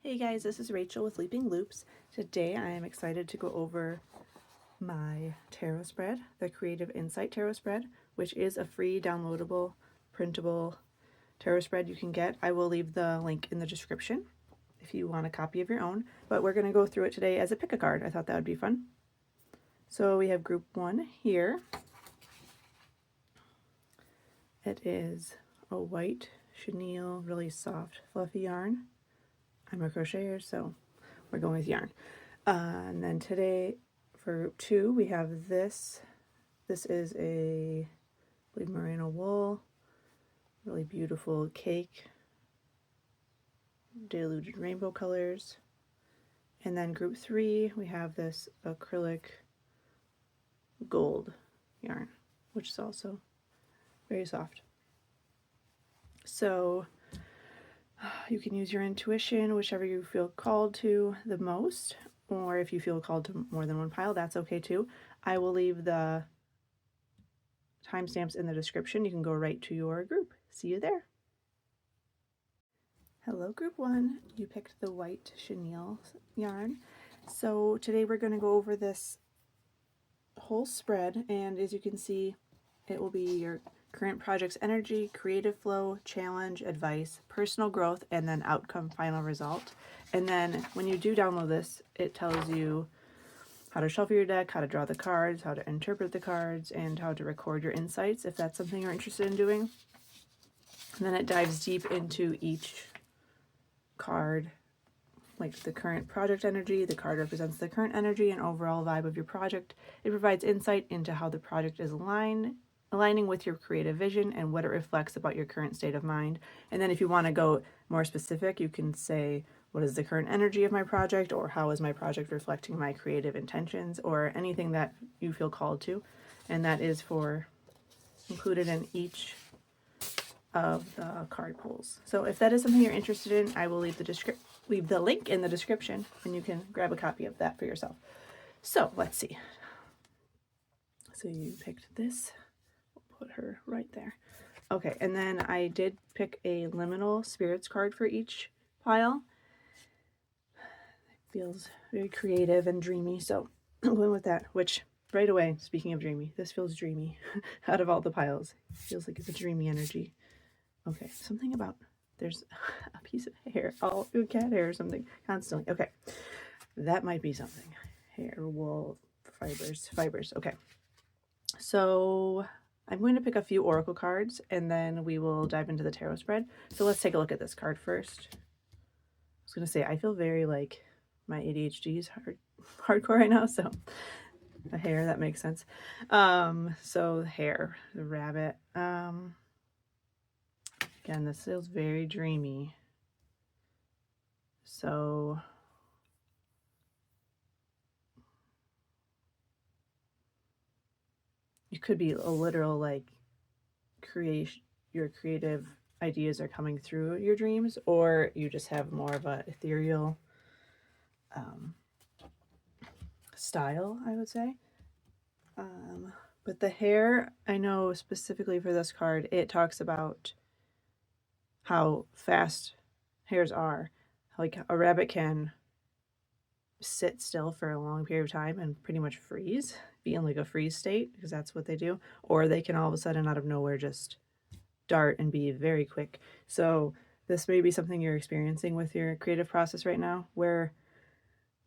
Hey guys, this is Rachel with Leaping Loops. Today I am excited to go over my tarot spread, the Creative Insight Tarot Spread, which is a free downloadable, printable tarot spread you can get. I will leave the link in the description if you want a copy of your own, but we're going to go through it today as a pick-a-card. I thought that would be fun. So we have group 1 here. It is a white chenille, really soft, fluffy yarn. I'm a crocheter, so we're going with yarn. And then today for group 2, we have this. This is a, I believe, merino wool, really beautiful cake, diluted rainbow colors. And then group 3, we have this acrylic gold yarn, which is also very soft. So you can use your intuition, whichever you feel called to the most, or if you feel called to more than one pile, that's okay too. I will leave the timestamps in the description. You can go right to your group. See you there. Hello group 1, you picked the white chenille yarn. So today we're going to go over this whole spread, and as you can see, it will be your current project's energy, creative flow, challenge, advice, personal growth, and then outcome, final result. And then when you do download this, it tells you how to shuffle your deck, how to draw the cards, how to interpret the cards, and how to record your insights if that's something you're interested in doing. And then it dives deep into each card, like the current project energy. The card represents the current energy and overall vibe of your project. It provides insight into how the project is aligning with your creative vision and what it reflects about your current state of mind. And then if you want to go more specific, you can say, what is the current energy of my project, or how is my project reflecting my creative intentions, or anything that you feel called to. And that is included in each of the card pulls. So if that is something you're interested in, I will leave the link in the description, and you can grab a copy of that for yourself. So let's see. So you picked this. We'll put her right there. Okay, and then I did pick a liminal spirits card for each pile. It feels very creative and dreamy, so I'm going with that, which right away, speaking of dreamy, this feels dreamy out of all the piles. It feels like it's a dreamy energy. Okay, something about, there's a piece of hair, all cat hair or something, constantly. Okay, that might be something. Hair, wool, fibers. Okay, so I'm going to pick a few oracle cards, and then we will dive into the tarot spread. So let's take a look at this card first. I was going to say, I feel very like my ADHD is hardcore right now, so the hair, that makes sense. So the hair, the rabbit. Again, this feels very dreamy. So it could be a literal, like, your creative ideas are coming through your dreams, or you just have more of a ethereal style, I would say. But the hair, I know specifically for this card, it talks about how fast hairs are. Like a rabbit can sit still for a long period of time and pretty much freeze, be in like a freeze state, because that's what they do. Or they can all of a sudden out of nowhere just dart and be very quick. So this may be something you're experiencing with your creative process right now, where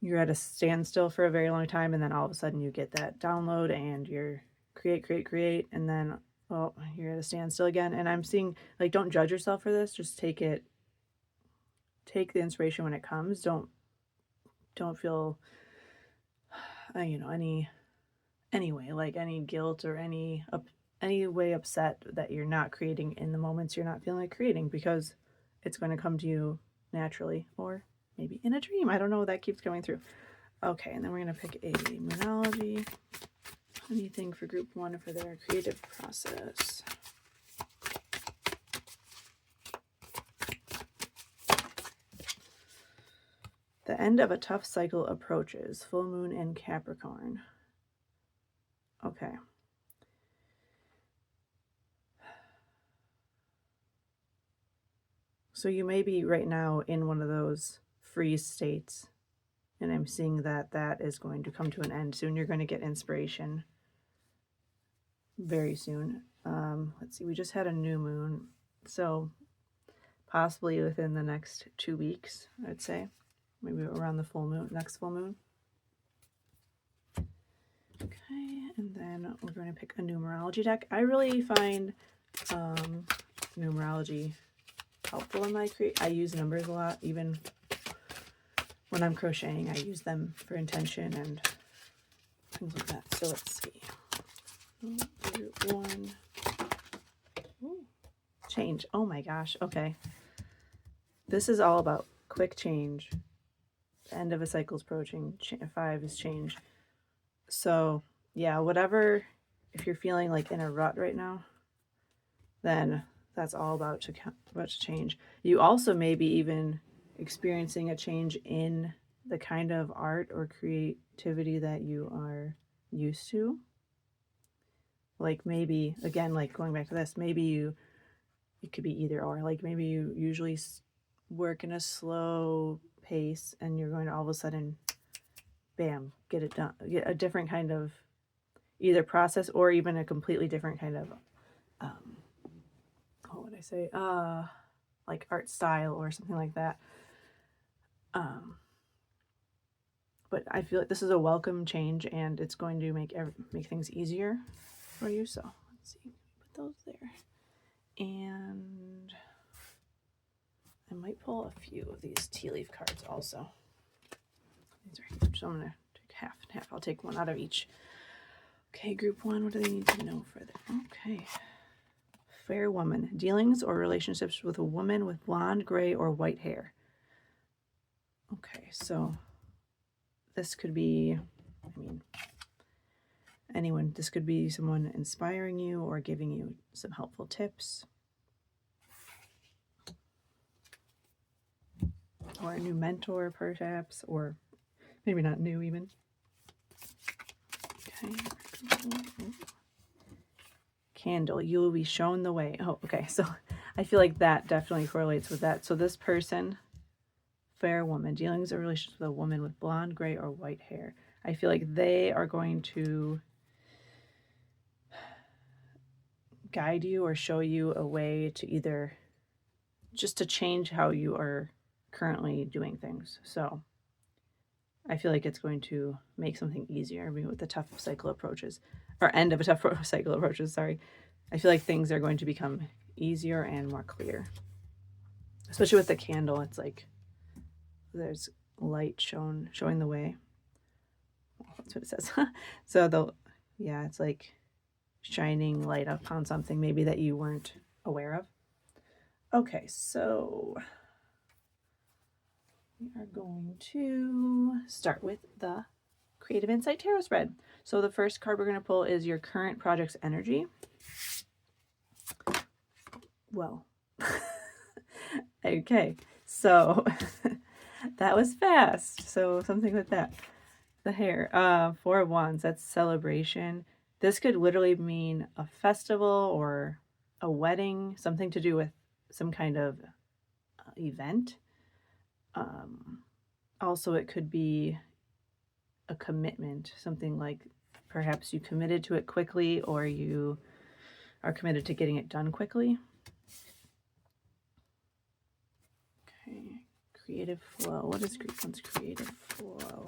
you're at a standstill for a very long time, and then all of a sudden you get that download and you're create, and then, well, you're at a standstill again. And I'm seeing, like, don't judge yourself for this. Just take the inspiration when it comes. Don't feel, any way, like any guilt or any way upset that you're not creating in the moments you're not feeling like creating, because it's going to come to you naturally, or maybe in a dream. I don't know, that keeps going through. Okay, and then we're going to pick a Moonology. Anything for group 1 for their creative process. The end of a tough cycle approaches. Full moon in Capricorn. Okay. So you may be right now in one of those freeze states. And I'm seeing that that is going to come to an end soon. You're going to get inspiration very soon. Let's see, we just had a new moon. So possibly within the next 2 weeks, I'd say. Maybe around the full moon, next full moon. Okay, and then we're going to pick a numerology deck. I really find numerology helpful in my I use numbers a lot, even when I'm crocheting. I use them for intention and things like that. So let's see. One. Ooh. Change. Oh my gosh. Okay. This is all about quick change. The end of a cycle is approaching. 5 is change. So yeah, whatever, if you're feeling like in a rut right now, then that's all about to change. You also may be even experiencing a change in the kind of art or creativity that you are used to. Like maybe, again, like going back to this, maybe it could be either or. Like maybe you usually work in a slow pace and you're going to all of a sudden, bam, get it done. Get a different kind of either process or even a completely different kind of, what would I say? Like art style or something like that. But I feel like this is a welcome change and it's going to make things easier for you. So let's see, put those there. And I might pull a few of these tea leaf cards also. These are huge, so I'm going to take half and half. I'll take one out of each. Okay, group 1, what do they need to know further? Okay. Fair woman. Dealings or relationships with a woman with blonde, gray, or white hair. Okay, so this could be, I mean, anyone. This could be someone inspiring you or giving you some helpful tips. Or a new mentor, perhaps, or maybe not new even. Okay. Candle, you will be shown the way. Oh, okay. So I feel like that definitely correlates with that. So this person, fair woman, dealings or relations with a woman with blonde, gray, or white hair. I feel like they are going to guide you or show you a way to either just to change how you are currently doing things. So I feel like it's going to make something easier. I mean, with the tough cycle approaches, or end of a tough cycle approaches, sorry. I feel like things are going to become easier and more clear. Especially with the candle, it's like there's light showing the way. Well, that's what it says. So yeah, it's like shining light upon something maybe that you weren't aware of. Okay, so we are going to start with the Creative Insight Tarot spread. So the first card we're going to pull is your current project's energy. Well, okay, so that was fast. So something with that. The hair, 4 of Wands, that's celebration. This could literally mean a festival or a wedding, something to do with some kind of event. Also, it could be a commitment, something like perhaps you committed to it quickly or you are committed to getting it done quickly. Okay, creative flow. What is one's creative flow?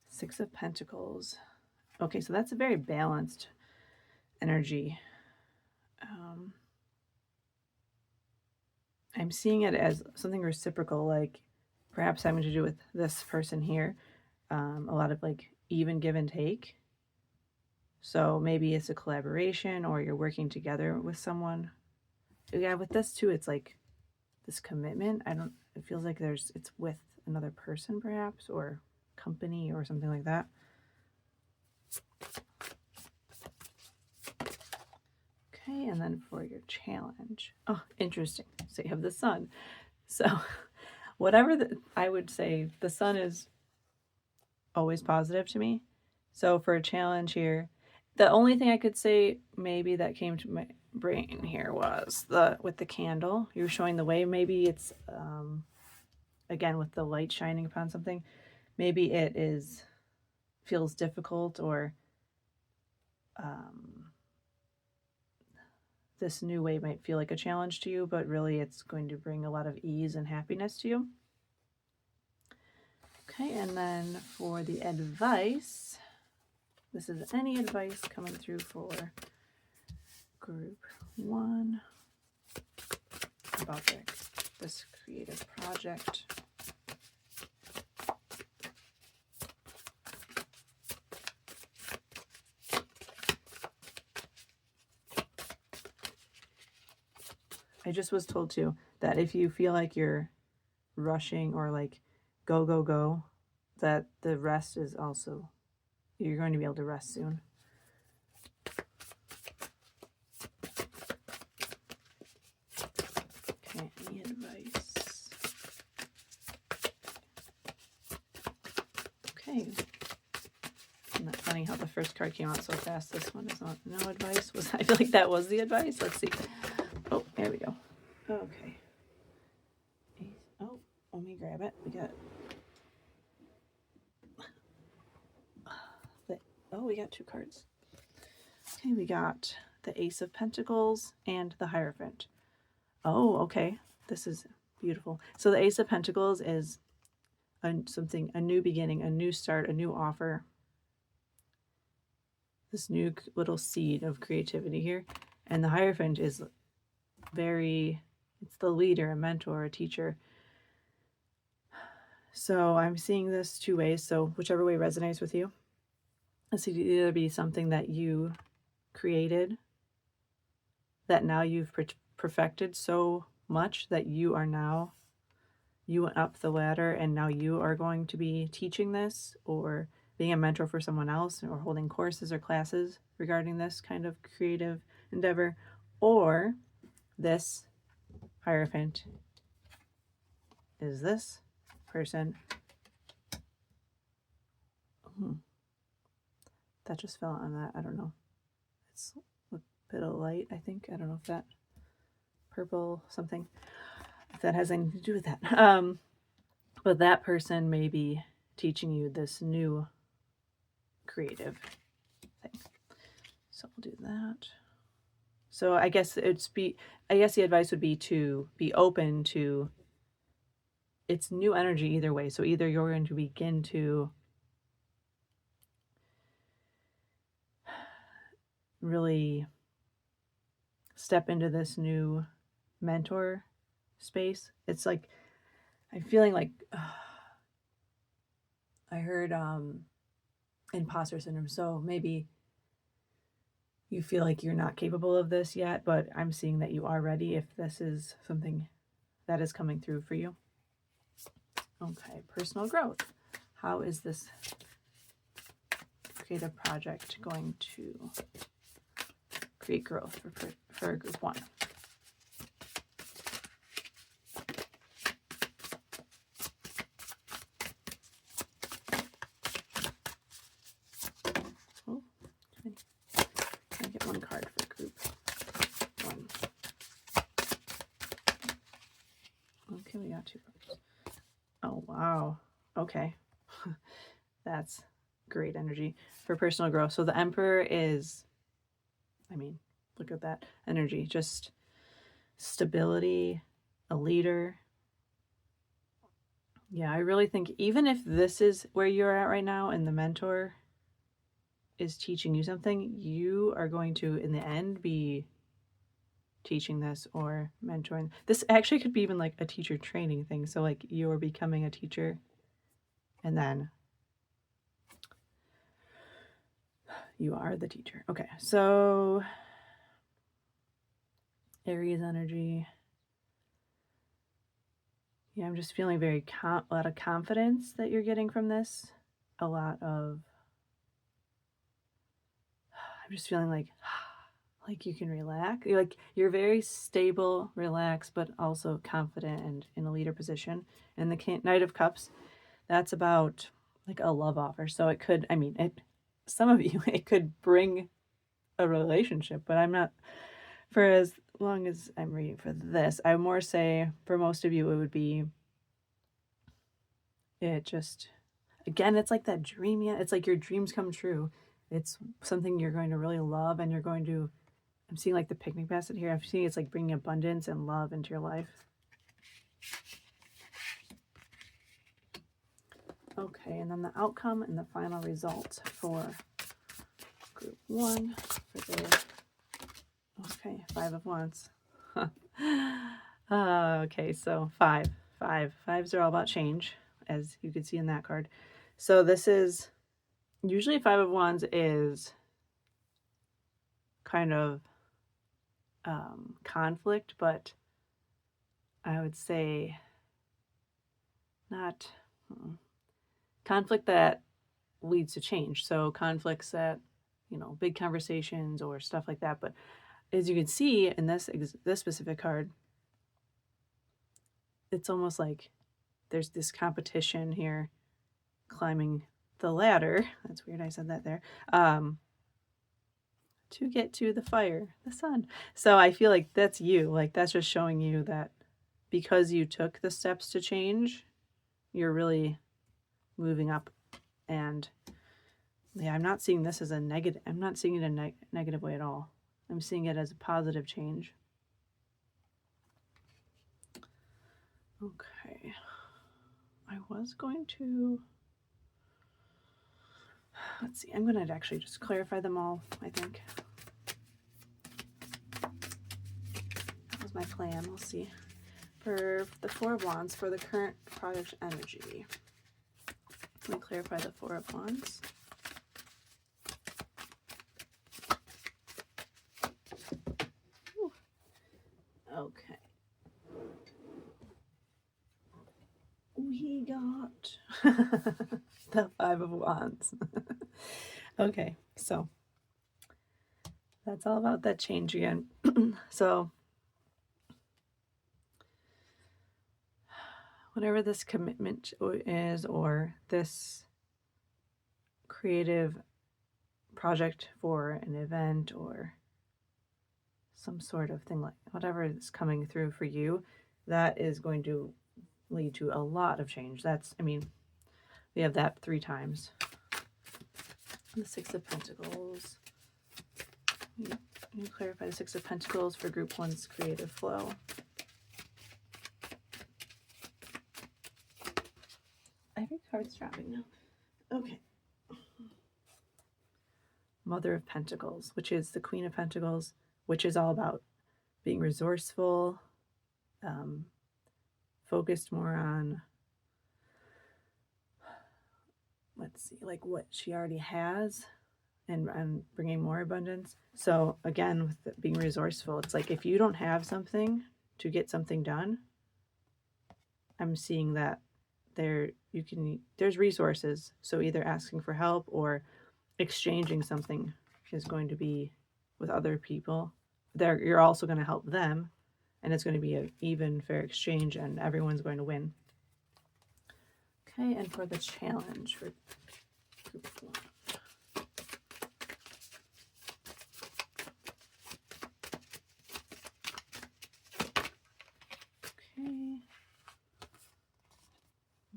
Six of Pentacles. Okay, so that's a very balanced energy. I'm seeing it as something reciprocal, like perhaps having to do with this person here. A lot of like even give and take. So maybe it's a collaboration or you're working together with someone. Yeah, with this too, it's like this commitment. It feels like it's with another person perhaps, or company or something like that. Okay, and then for your challenge. Oh, interesting. So you have the sun. So whatever I would say, the sun is always positive to me. So for a challenge here, the only thing I could say maybe that came to my brain here was with the candle. You were showing the way. Maybe it's again with the light shining upon something. Maybe it feels difficult, or this new way might feel like a challenge to you, but really it's going to bring a lot of ease and happiness to you. Okay, and then for the advice, this is any advice coming through for group 1 about this creative project. I just was told too that if you feel like you're rushing or like go, go, go, that the rest is also, you're going to be able to rest soon. Okay, any advice? Okay. Isn't that funny how the first card came out so fast? This one is not no advice. I feel like that was the advice. Let's see. Oh, there we go. Okay. Oh, let me grab it. We got we got 2 cards. Okay, we got the Ace of Pentacles and the Hierophant. Oh, okay. This is beautiful. So the Ace of Pentacles is a new beginning, a new start, a new offer. This new little seed of creativity here. And the Hierophant is it's the leader, a mentor, a teacher. So I'm seeing this 2 ways. So whichever way resonates with you. This could either be something that you created that now you've perfected so much that you went up the ladder and now you are going to be teaching this or being a mentor for someone else or holding courses or classes regarding this kind of creative endeavor. Or this Hierophant is this person. That just fell on that. I don't know. It's a bit of light, I think. I don't know if that purple something, if that has anything to do with that. But that person may be teaching you this new creative thing. So we'll do that. So I guess the advice would be to be open to it's new energy either way. So either you're going to begin to really step into this new mentor space. It's like I'm feeling like I heard imposter syndrome. So maybe you feel like you're not capable of this yet, but I'm seeing that you are ready if this is something that is coming through for you. Okay, personal growth. How is this creative project going to create growth for group 1? Oh, can I get 1 card for group 1? Okay, we got 2 cards. Oh, wow. Okay. That's great energy for personal growth. So the Emperor is, look at that energy. Just stability, a leader. Yeah, I really think even if this is where you're at right now and the mentor is teaching you something, you are going to, in the end, be teaching this or mentoring. This actually could be even like a teacher training thing. So like you're becoming a teacher and then you are the teacher. Okay, so Aries energy. Yeah, I'm just feeling a lot of confidence that you're getting from this. I'm just feeling like like you can relax. You're very stable, relaxed, but also confident and in a leader position. And the Knight of Cups, that's about like a love offer. So it could, I mean, some of you, it could bring a relationship, but I'm not, for as long as I'm reading for this, I more say for most of you, it would be, it just, again, it's like that dream. Yeah, it's like your dreams come true. It's something you're going to really love, and you're going to, I'm seeing like the picnic basket here. I'm seeing it's like bringing abundance and love into your life. Okay, and then the outcome and the final result for group 1 for their, okay, 5 of Wands. Okay, so fives are all about change, as you can see in that card. So this is, usually 5 of Wands is kind of conflict, but I would say not conflict that leads to change. So conflicts that, you know, big conversations or stuff like that. But as you can see in this specific card, it's almost like there's this competition here, climbing the ladder. That's weird I said that there. To get to the fire, the sun. So I feel like that's you. Like that's just showing you that because you took the steps to change, you're really moving up. And yeah, I'm not seeing this as a negative. I'm not seeing it in a negative way at all. I'm seeing it as a positive change. Okay. I was going to, let's see, I'm going to actually just clarify them all, I think. That was my plan. We'll see. For the 4 of Wands, for the current project energy, let me clarify the 4 of Wands. Ooh. Okay. We got the 5 of Wands. Okay, so that's all about that change again. So whatever this commitment is, or this creative project for an event or some sort of thing, like whatever is coming through for you, that is going to lead to a lot of change. That's, I mean, we have that 3 times. The 6 of Pentacles. You clarify the 6 of Pentacles for group 1's creative flow. Every card's dropping now. Okay. Mother of Pentacles, which is the Queen of Pentacles, which is all about being resourceful, focused more on, let's see, like what she already has, and bringing more abundance. So again, with being resourceful, it's like if you don't have something to get something done, I'm seeing that there's resources. So either asking for help or exchanging something is going to be with other people. You're also going to help them, and it's going to be an even, fair exchange, and everyone's going to win. Okay, and for the challenge for group 1.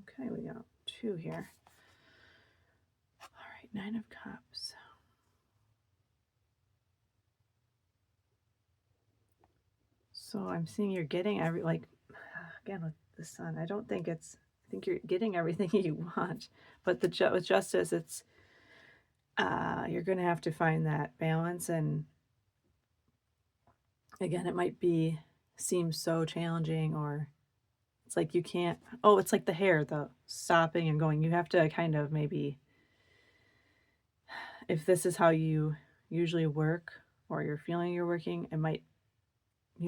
Okay, we got 2 here. All right, 9 of Cups. So I'm seeing you're getting again with the Sun, I think you're getting everything you want, but with Justice, it's you're going to have to find that balance. And again, it might seem so challenging, or it's like you can't, it's like the hair, the stopping and going. You have to kind of, maybe, if this is how you usually work, or you're feeling you're working, you might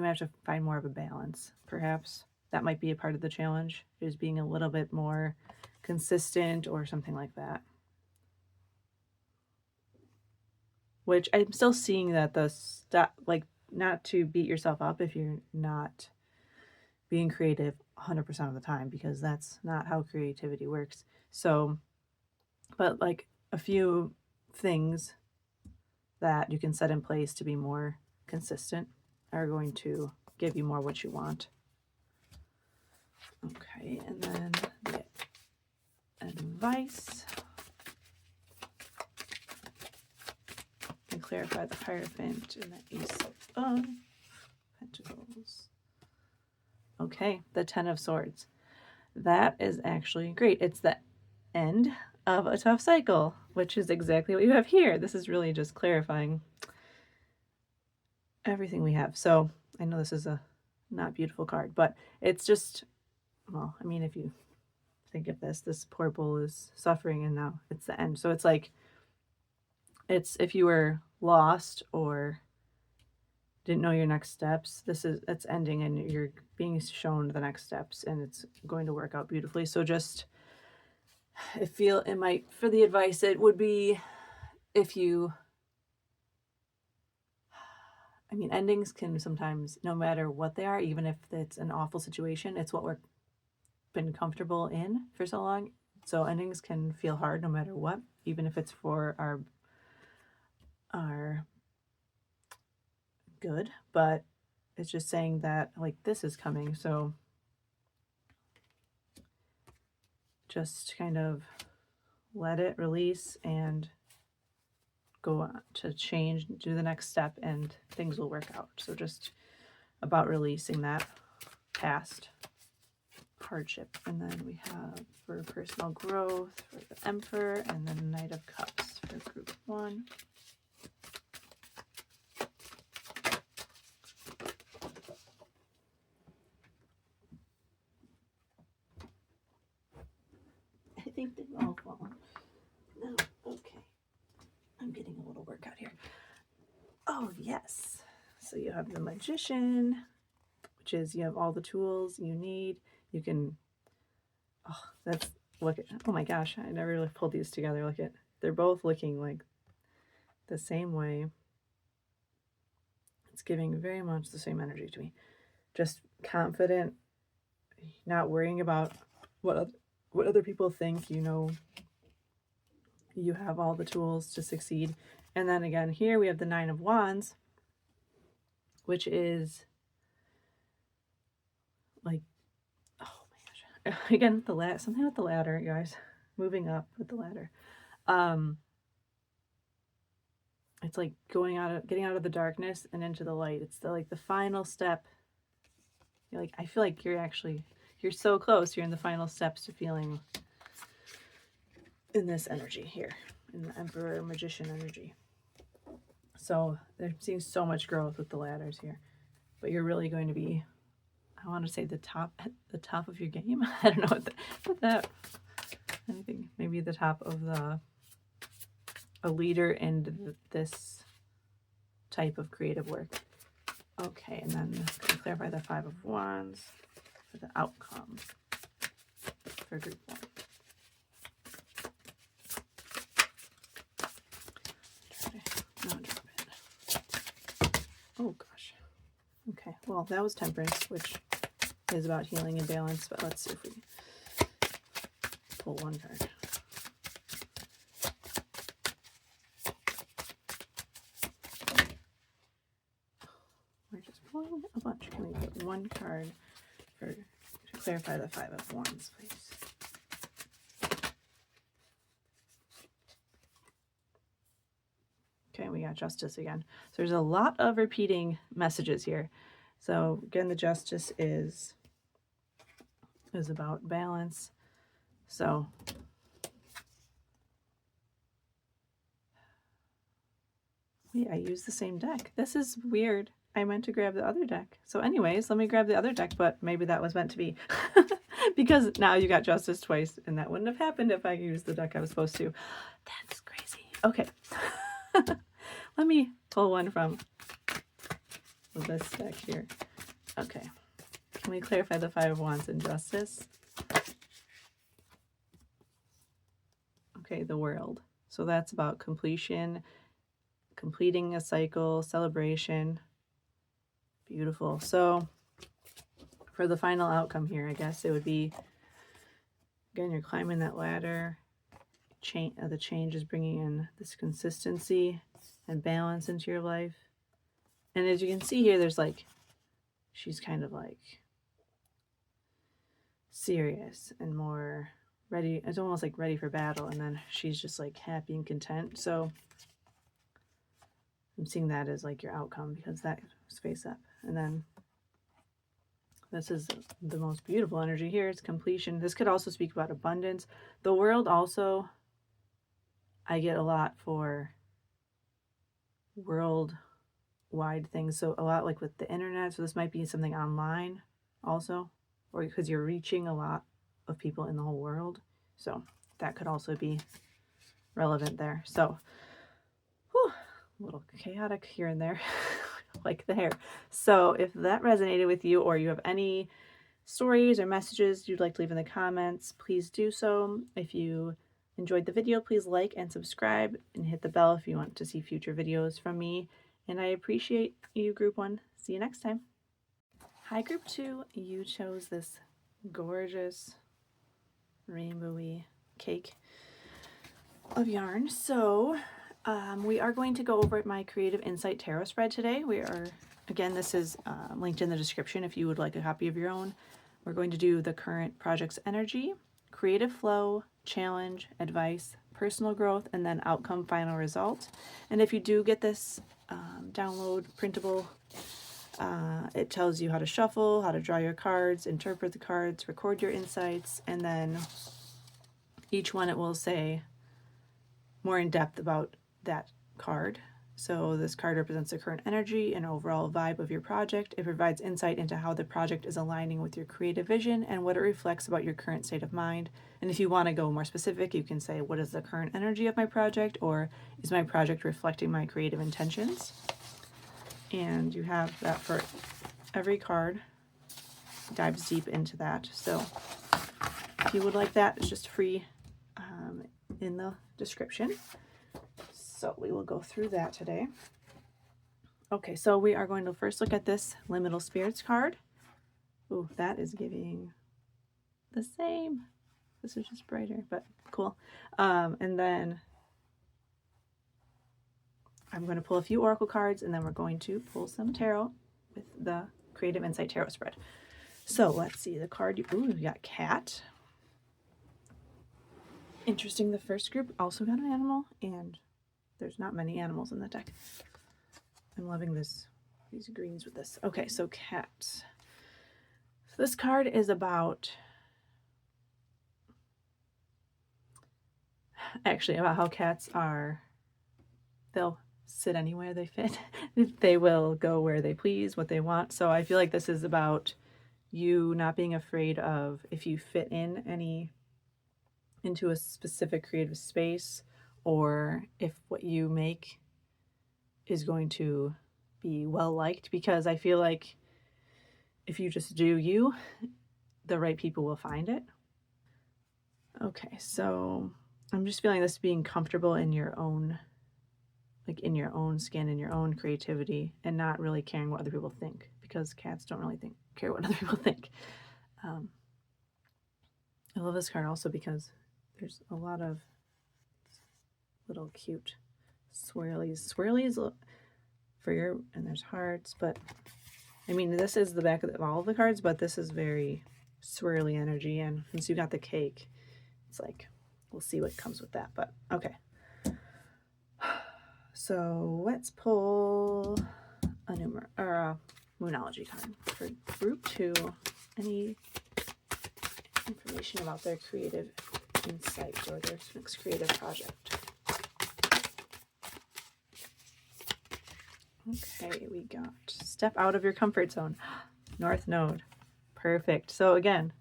have to find more of a balance, perhaps. That might be a part of the challenge, is being a little bit more consistent or something like that. which I'm still seeing that the stuff, like, not to beat yourself up if you're not being creative 100% of the time, because that's not how creativity works. So, but like a few things that you can set in place to be more consistent are going to give you more what you want. Okay, and then the advice. And clarify the Hierophant and the Ace of Pentacles. Okay, the Ten of Swords. That is actually great. It's the end of a tough cycle, which is exactly what you have here. This is really just clarifying everything we have. So I know this is a not beautiful card, but it's just, well, I mean, if you think of this poor bull is suffering and now it's the end. So it's like, it's if you were lost or didn't know your next steps, it's ending and you're being shown the next steps and it's going to work out beautifully. So just, for the advice, it would be if you, I mean, endings can sometimes, no matter what they are, even if it's an awful situation, it's what we've been comfortable in for so long. So endings can feel hard no matter what, even if it's for our good, but it's just saying that, like, this is coming. So just kind of let it release and go on to change, do the next step, and things will work out. So just about releasing that past hardship. And then we have for personal growth for the Emperor, and then Knight of Cups for group 1. I think they've all fallen. No, okay. I'm getting a little workout here. Oh, yes. So you have the Magician, which is you have all the tools you need. You can, look at, oh my gosh, I never really pulled these together. Look at, they're both looking like the same way. It's giving very much the same energy to me. Just confident, not worrying about what other people think. You know, you have all the tools to succeed. And then again, here we have the Nine of Wands, which is like, oh my gosh, again, the ladder, something with the ladder, guys, moving up with the ladder. It's like getting out of the darkness and into the light. It's the final step. You're like, I feel like you're so close. You're in the final steps to feeling in this energy here, in the Emperor Magician energy. So they're seeing so much growth with the ladders here, but you're really going to be, I want to say, the top of your game. I don't know what that anything, maybe the top of a leader in this type of creative work. Okay, and then clarify the Five of Wands for the outcome for group 1. Oh gosh. Okay, well, that was Temperance, which is about healing and balance, but let's see if we pull one card. We're just pulling a bunch. Can we get one card to clarify the Five of Wands, please? Okay, we got Justice again. So there's a lot of repeating messages here. So again, the Justice is about balance. So wait, I used the same deck. This is weird. I meant to grab the other deck. So anyways, let me grab the other deck, but maybe that was meant to be. Because now you got Justice twice, and that wouldn't have happened if I used the deck I was supposed to. That's crazy. Okay. Let me pull one from this deck here. Okay. Can we clarify the Five of Wands and Justice? Okay, the World. So that's about completion, completing a cycle, celebration. Beautiful. So for the final outcome here, I guess it would be, again, you're climbing that ladder. The change is bringing in this consistency and balance into your life. And as you can see here, there's like, she's kind of like serious and more ready. It's almost like ready for battle. And then she's just like happy and content. So I'm seeing that as like your outcome, because that was face up. And then this is the most beautiful energy here. It's completion. This could also speak about abundance. The world also, I get a lot for worldwide things. So a lot like with the internet. So this might be something online also, or because you're reaching a lot of people in the whole world. So that could also be relevant there. So, whew, a little chaotic here and there, like the hair. So if that resonated with you, or you have any stories or messages you'd like to leave in the comments, please do so. If you enjoyed the video, please like and subscribe and hit the bell if you want to see future videos from me. And I appreciate you, Group 1. See you next time. Hi, Group 2. You chose this gorgeous rainbowy cake of yarn. So we are going to go over my Creative Insight Tarot spread today. Again, this is linked in the description if you would like a copy of your own. We're going to do the current project's energy, creative flow, challenge, advice, personal growth, and then outcome, final result. And if you do get this download printable, it tells you how to shuffle, how to draw your cards, interpret the cards, record your insights, and then each one it will say more in depth about that card. So this card represents the current energy and overall vibe of your project. It provides insight into how the project is aligning with your creative vision and what it reflects about your current state of mind. And if you want to go more specific, you can say, what is the current energy of my project? Or is my project reflecting my creative intentions? And you have that for every card. Dives deep into that. So if you would like that, it's just free in the description. So we will go through that today. Okay, so we are going to first look at this Liminal Spirits card. Ooh, that is giving the same. This is just brighter, but cool. And then I'm going to pull a few oracle cards, and then we're going to pull some tarot with the Creative Insight Tarot spread. So let's see the card. Ooh, we got cat. Interesting, the first group also got an animal, and there's not many animals in the deck. I'm loving these greens with this. Okay, so cat. So this card is about how cats are, they'll sit anywhere they fit. They will go where they please, what they want. So I feel like this is about you not being afraid of if you fit into a specific creative space, or if what you make is going to be well liked, because I feel like if you just do you, the right people will find it. Okay, so I'm just feeling this being comfortable in your own, like in your own skin, in your own creativity, and not really caring what other people think, because cats don't really care what other people think. I love this card also because there's a lot of little cute swirlies for your, and there's hearts, but I mean, this is the back of all of the cards, but this is very swirly energy, and since you got the cake, it's like, we'll see what comes with that, but okay. So let's pull a Moonology card for Group 2. Any information about their creative insight or their next creative project. Okay, we got step out of your comfort zone. North Node. Perfect. So again,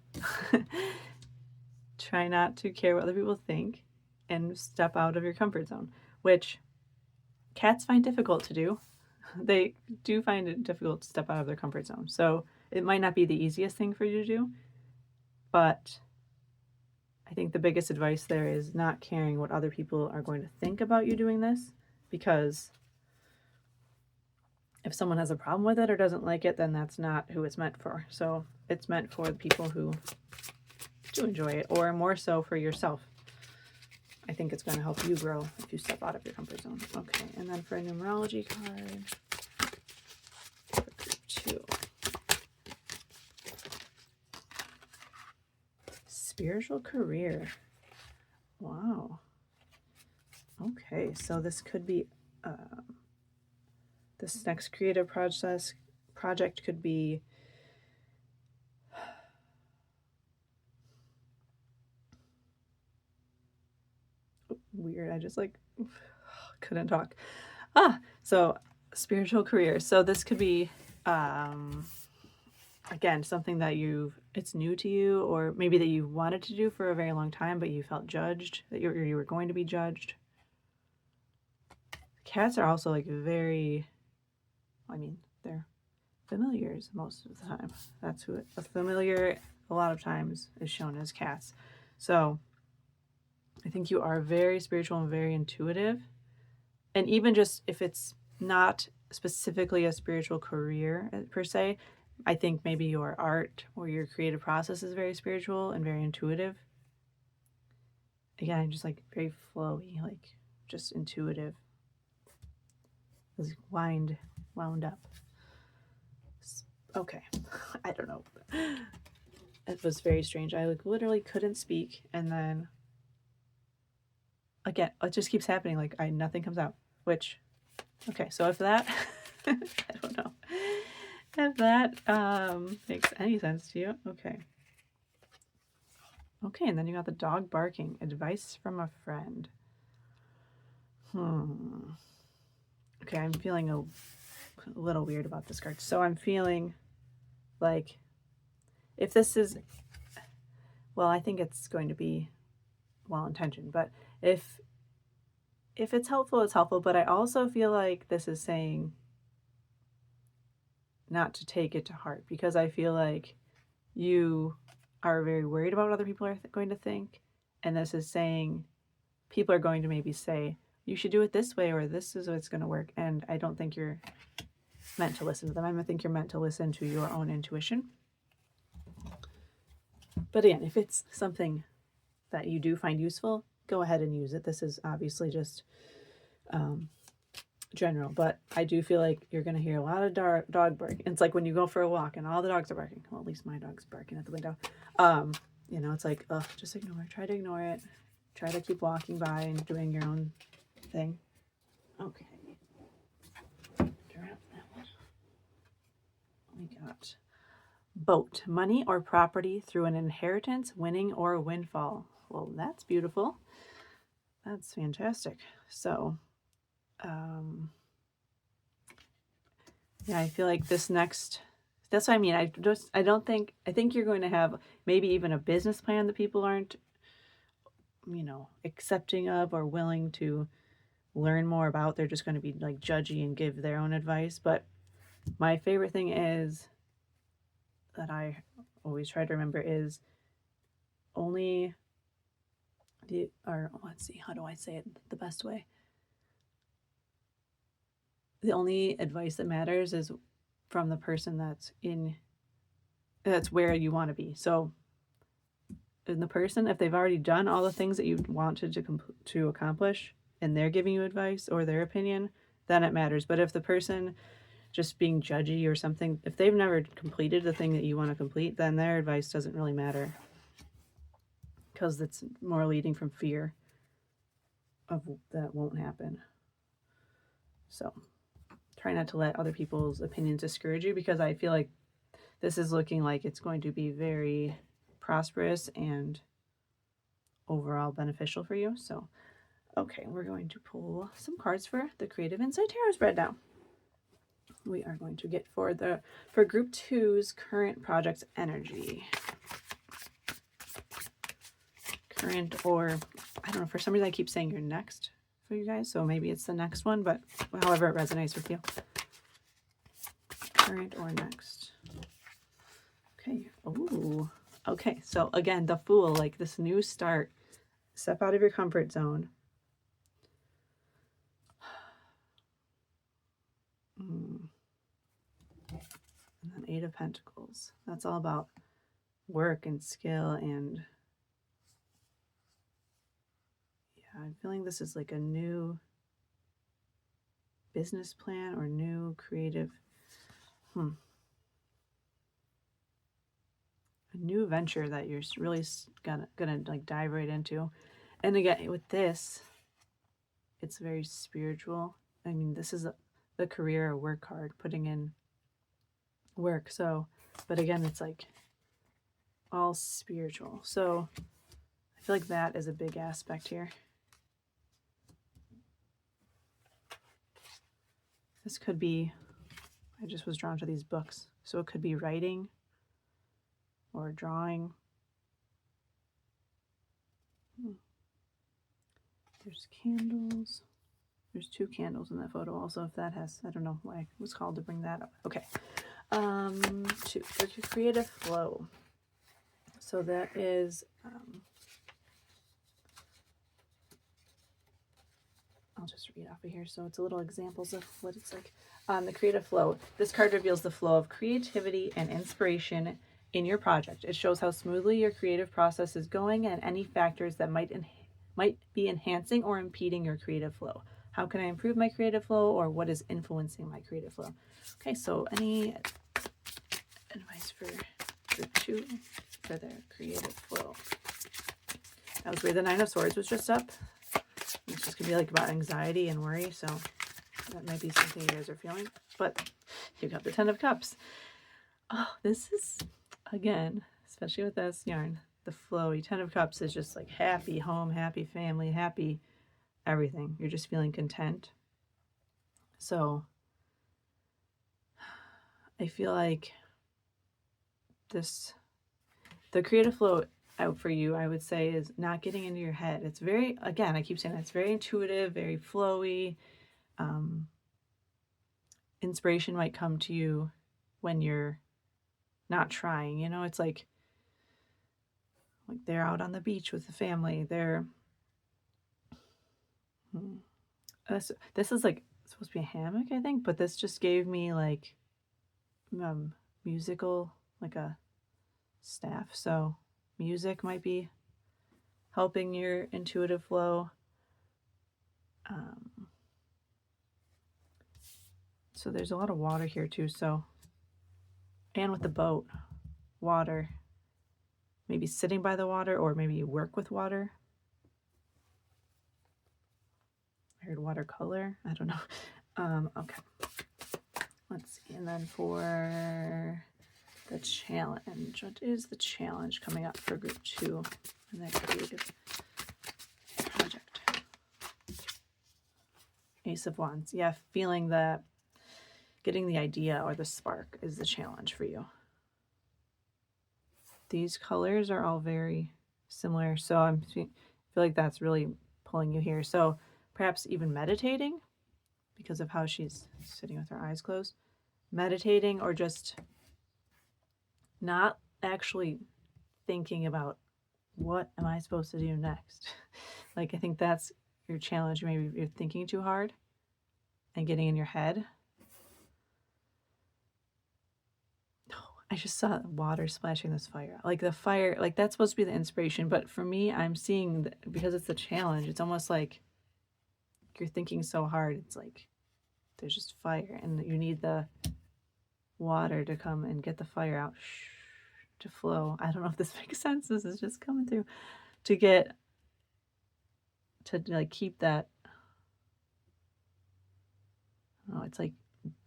try not to care what other people think and step out of your comfort zone, which cats find difficult to do. They do find it difficult to step out of their comfort zone. So it might not be the easiest thing for you to do, but I think the biggest advice there is not caring what other people are going to think about you doing this, because if someone has a problem with it or doesn't like it, then that's not who it's meant for. So it's meant for the people who do enjoy it, or more so for yourself. I think it's going to help you grow if you step out of your comfort zone. Okay, and then for a numerology card, for group 2. Spiritual career. Wow. Okay, so this could be, this next creative project could be weird. I just like couldn't talk. So spiritual career. So this could be, again, something that it's new to you, or maybe that you wanted to do for a very long time, but you felt judged, that you were going to be judged. Cats are also like very, I mean, they're familiars most of the time. That's who a familiar a lot of times is shown as cats. So I think you are very spiritual and very intuitive. And even just if it's not specifically a spiritual career per se, I think maybe your art or your creative process is very spiritual and very intuitive. Again, just like very flowy, like just intuitive. It was wound up. Okay, I don't know. It was very strange. I like literally couldn't speak, and then again, it just keeps happening. Like nothing comes out. Which, okay, so if that, I don't know, if that makes any sense to you, okay. Okay, and then you got the dog barking. Advice from a friend. Okay, I'm feeling a little weird about this card. So I'm feeling like if this is, well, I think it's going to be well-intentioned, but if it's helpful, it's helpful. But I also feel like this is saying not to take it to heart, because I feel like you are very worried about what other people are going to think. And this is saying people are going to maybe say, you should do it this way, or this is what's going to work. And I don't think you're meant to listen to them. I think you're meant to listen to your own intuition. But again, if it's something that you do find useful, go ahead and use it. This is obviously just general, but I do feel like you're going to hear a lot of dog barking. It's like when you go for a walk and all the dogs are barking. Well, at least my dog's barking at the window. You know, it's like, just ignore it. Try to ignore it. Try to keep walking by and doing your own thing. Okay. Drop that one. We got boat, money or property through an inheritance, winning or windfall. Well, that's beautiful. That's fantastic. So, yeah, I feel like this next, that's what I mean. I think you're going to have maybe even a business plan that people aren't, you know, accepting of or willing to learn more about. They're just going to be like judgy and give their own advice. But my favorite thing is that I always try to remember is only let's see, how do I say it the best way? The only advice that matters is from the person that's where you want to be. So in the person, if they've already done all the things that you wanted to accomplish and they're giving you advice or their opinion, then it matters. But if the person just being judgy or something, if they've never completed the thing that you want to complete, then their advice doesn't really matter, because it's more leading from fear of that won't happen. So try not to let other people's opinions discourage you, because I feel like this is looking like it's going to be very prosperous and overall beneficial for you. So, okay, we're going to pull some cards for the Creative Insight Tarot spread now. We are going to get for group 2's current project energy. Current, or I don't know, for some reason I keep saying you're next for you guys, so maybe it's the next one, but however it resonates with you. Current or next. Okay. Ooh. Okay, so again, the Fool, like this new start. Step out of your comfort zone. And then 8 of Pentacles. That's all about work and skill, and yeah, I'm feeling this is like a new business plan or new creative, a new venture that you're really gonna like dive right into. And again, with this, it's very spiritual. I mean, this is the career or work card, putting in work. So, but again, it's like all spiritual. So I feel like that is a big aspect here. This could be, I just was drawn to these books. So it could be writing or drawing. There's candles. There's 2 candles in that photo also, if that has, I don't know why I was called to bring that up. Okay. 2, for your creative flow. So that is, I'll just read off of here. So it's a little examples of what it's like. The creative flow. This card reveals the flow of creativity and inspiration in your project. It shows how smoothly your creative process is going and any factors that might be enhancing or impeding your creative flow. How can I improve my creative flow, or what is influencing my creative flow? Okay, so any advice for group 2 for their creative flow? That was where the 9 of Swords was just up. It's just gonna be like about anxiety and worry, so that might be something you guys are feeling. But you got the 10 of Cups. Oh, this is, again, especially with this yarn, the flowy 10 of Cups is just like happy home, happy family, happy everything. You're just feeling content. So I feel like the creative flow out for you, I would say, is not getting into your head. It's very, again, I keep saying that, it's very intuitive, very flowy. Inspiration might come to you when you're not trying, you know. It's like they're out on the beach with the family. They're this is like supposed to be a hammock, I think, but this just gave me like musical, like a staff. So music might be helping your intuitive flow. So there's a lot of water here too. So, and with the boat, water, maybe sitting by the water, or maybe you work with water. I heard watercolor. I don't know. Okay. Let's see. And then for the challenge, what is the challenge coming up for group 2 in that creative project? Ace of Wands. Yeah, feeling that getting the idea or the spark is the challenge for you. These colors are all very similar, so I feel like that's really pulling you here. So perhaps even meditating, because of how she's sitting with her eyes closed. Meditating, or just not actually thinking about what am I supposed to do next. Like, I think that's your challenge. Maybe you're thinking too hard and getting in your head. I just saw water splashing this fire. Like the fire, like that's supposed to be the inspiration. But for me, I'm seeing, because it's the challenge, it's almost like you're thinking so hard. It's like there's just fire, and you need the water to come and get the fire out, to flow. I don't know if this makes sense. This is just coming through to get to like keep that. Oh, it's like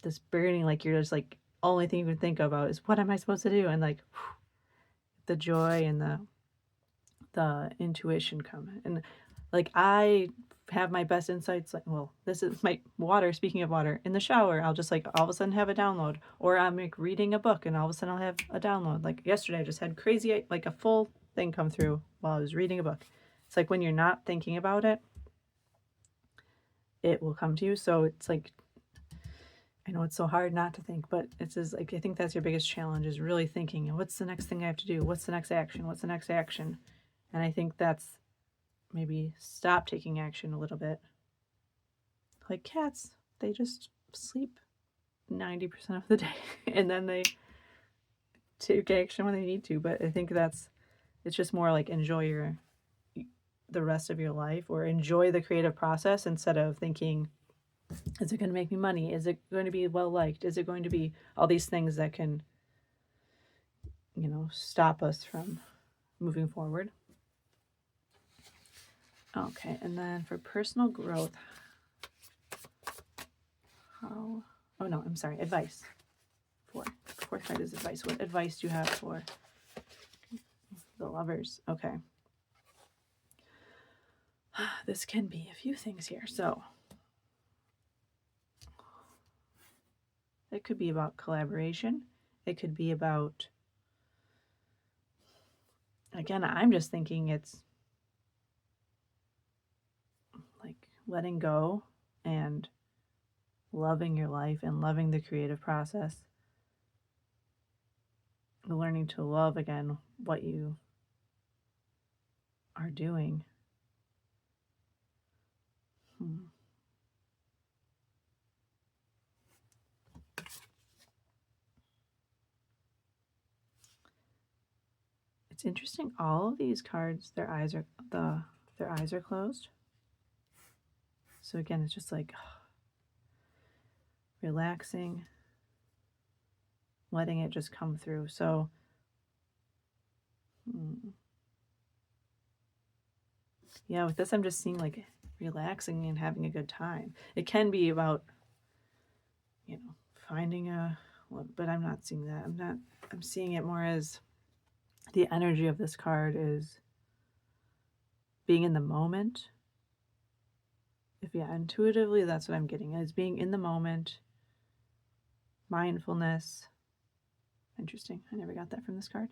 this burning, like you're just like only thing you can think about is what am I supposed to do, and like the joy and the intuition come. And like I have my best insights, like, well, this is my water, speaking of water, in the shower. I'll just like all of a sudden have a download, or I'm like reading a book and all of a sudden I'll have a download. Like yesterday I just had crazy, like a full thing come through while I was reading a book. It's like when you're not thinking about it, it will come to you. So it's like, I know it's so hard not to think, but it's just like, I think that's your biggest challenge, is really thinking, what's the next thing I have to do? What's the next action? What's the next action? And I think that's maybe stop taking action a little bit. Like cats, they just sleep 90% of the day and then they take action when they need to, but I think it's just more like enjoy the rest of your life, or enjoy the creative process instead of thinking, is it going to make me money? Is it going to be well liked? Is it going to be all these things that can, stop us from moving forward? Okay, and then for personal growth, oh no, I'm sorry, advice. Fourth card is advice. What advice do you have for the lovers? Okay. This can be a few things here. So it could be about collaboration. It could be about, again, I'm just thinking it's like letting go and loving your life and loving the creative process. Learning to love again what you are doing. It's interesting. All of these cards, their eyes are closed. So again, it's just like relaxing, letting it just come through. So yeah, with this, I'm just seeing like relaxing and having a good time. It can be about, finding but I'm not seeing that. I'm seeing it more as the energy of this card is being in the moment. Intuitively, that's what I'm getting, is being in the moment, mindfulness. Interesting. I never got that from this card.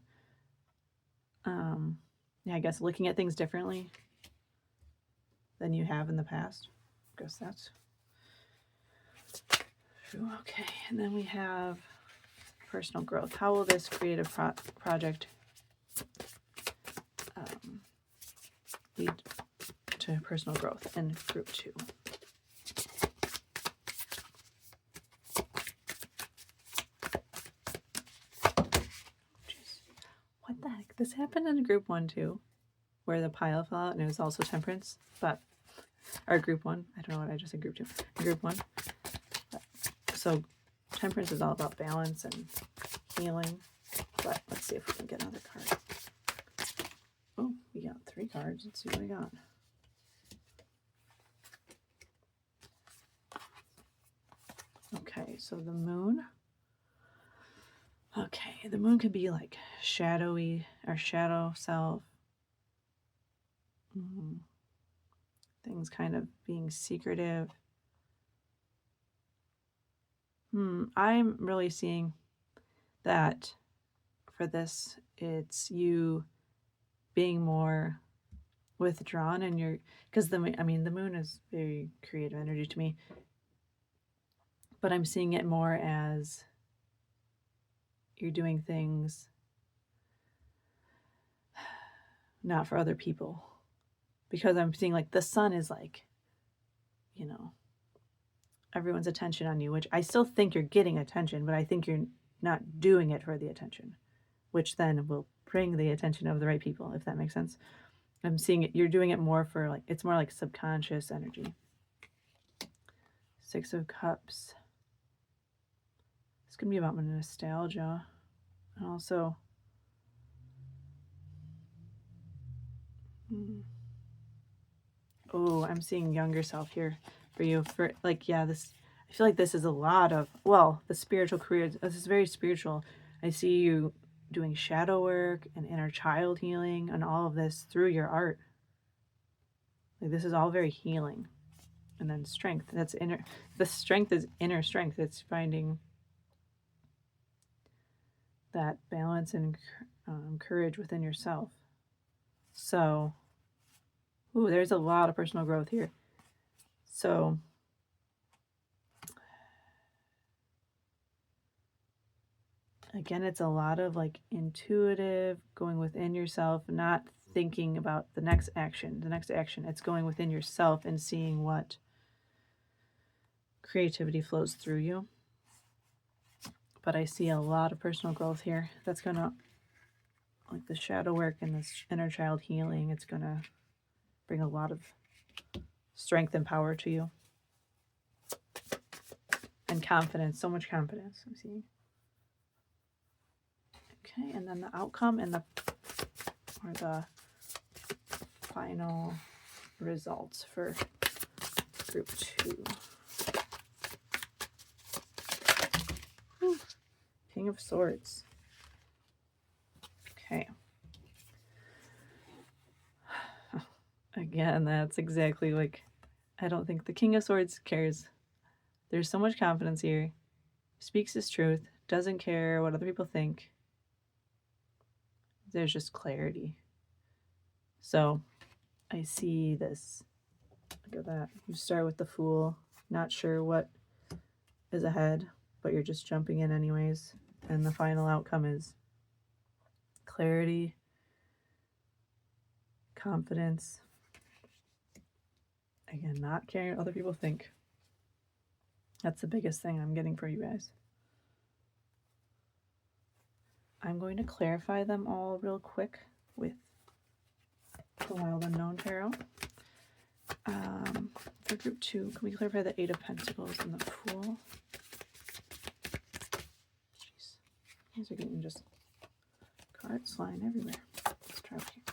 Yeah, I guess looking at things differently than you have in the past. I guess that's true. Okay, and then we have personal growth. How will this creative project lead to personal growth in group 2? What the heck? This happened in group 1 too, where the pile fell out, and it was also temperance, or group 1. I don't know what I just said, group 2. Group 1. So temperance is all about balance and healing, but let's see if we can get another card. Oh, we got 3 cards. Let's see what we got. Okay, so the moon. Okay, the moon could be like shadowy or shadow self. Things kind of being secretive. I'm really seeing that for this, it's you being more withdrawn in your, because the moon is very creative energy to me, but I'm seeing it more as you're doing things not for other people, because I'm seeing like the sun is like, everyone's attention on you, which I still think you're getting attention, but I think you're not doing it for the attention, which then will bring the attention of the right people, if that makes sense. I'm seeing it, you're doing it more for like, it's more like subconscious energy. 6 of Cups. It's going to be about my nostalgia. And also, oh, I'm seeing younger self here for you. For like, yeah, this, I feel like this is a lot of, the spiritual career. This is very spiritual. I see you doing shadow work and inner child healing and all of this through your art. Like, this is all very healing. And then strength. That's inner. The strength is inner strength. It's finding that balance and courage within yourself. So, there's a lot of personal growth here. So, again, it's a lot of like intuitive, going within yourself, not thinking about the next action. It's going within yourself and seeing what creativity flows through you. but I see a lot of personal growth here. That's gonna, like the shadow work and this inner child healing, it's gonna bring a lot of strength and power to you. And confidence, so much confidence, I'm seeing. Okay, and then the outcome and the final results for group 2. Whew. King of Swords. Okay. Again, that's exactly like, I don't think the King of Swords cares. There's so much confidence here. Speaks his truth, doesn't care what other people think. There's just clarity. So I see this. Look at that. You start with the Fool, not sure what is ahead, but you're just jumping in anyways. And the final outcome is clarity, confidence. Again, not caring what other people think. That's the biggest thing I'm getting for you guys. I'm going to clarify them all real quick with the Wild Unknown Tarot. For group 2, can we clarify the 8 of Pentacles and the Fool? Jeez, these are getting just cards flying everywhere. Let's try here.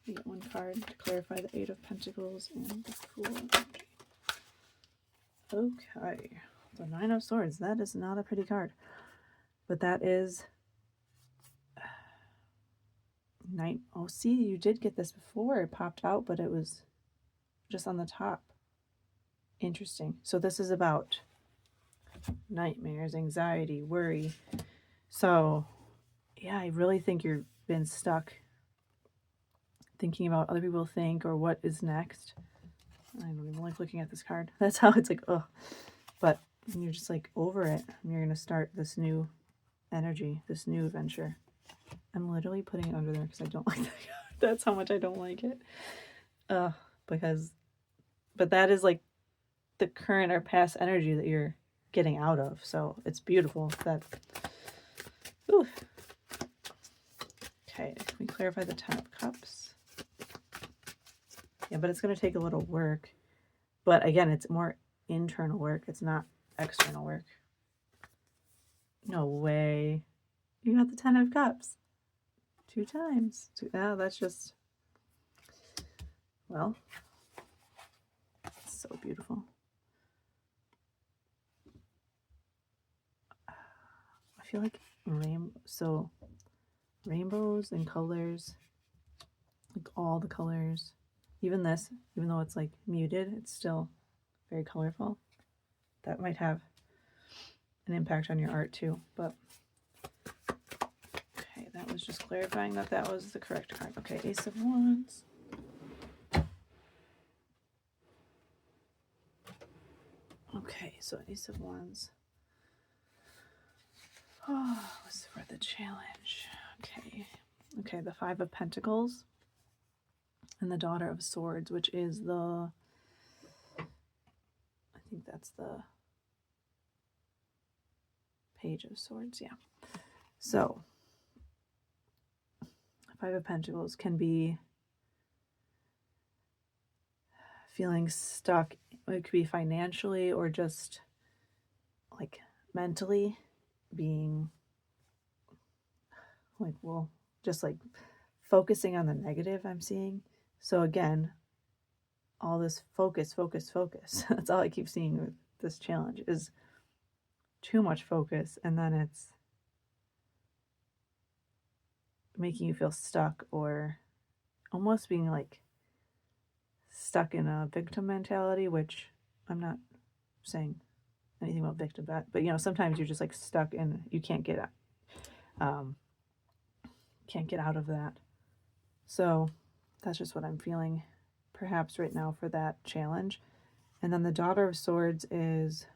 We get one card to clarify the 8 of Pentacles and the Fool. Okay, the 9 of Swords. That is not a pretty card, but that is night. Oh, see, you did get this before. It popped out, but it was just on the top. Interesting. So this is about nightmares, anxiety, worry. So yeah, I really think you've been stuck thinking about what other people think or what is next. I don't even like looking at this card. That's how it's like, oh, but you're just like over it, and you're gonna start this new energy, this new adventure. I'm literally putting it under there because I don't like that. That's how much I don't like it. But that is like the current or past energy that you're getting out of. So it's beautiful. That. Ooh. Okay, can we clarify the 10 of Cups? Yeah, but it's going to take a little work. But again, it's more internal work. It's not external work. No way. You got the 10 of Cups. 2 times. Yeah, that's just, well, it's so beautiful. I feel like rainbows and colors, like all the colors. Even this, even though it's like muted, it's still very colorful. That might have an impact on your art too, but okay, that was just clarifying that that was the correct card. Okay, Ace of Wands. Okay, so Ace of Wands. Oh, what's for the challenge? Okay, the 5 of Pentacles and the Daughter of Swords, which is the, I think that's the Page of Swords, yeah. So 5 of Pentacles can be feeling stuck. It could be financially or just like mentally being like, well, just like focusing on the negative I'm seeing. So again, all this focus. That's all I keep seeing with this challenge is too much focus, and then it's making you feel stuck or almost being like stuck in a victim mentality, which I'm not saying anything about victim, but you know, sometimes you're just like stuck and you can't get out of that. So that's just what I'm feeling perhaps right now for that challenge. And then the Daughter of Swords is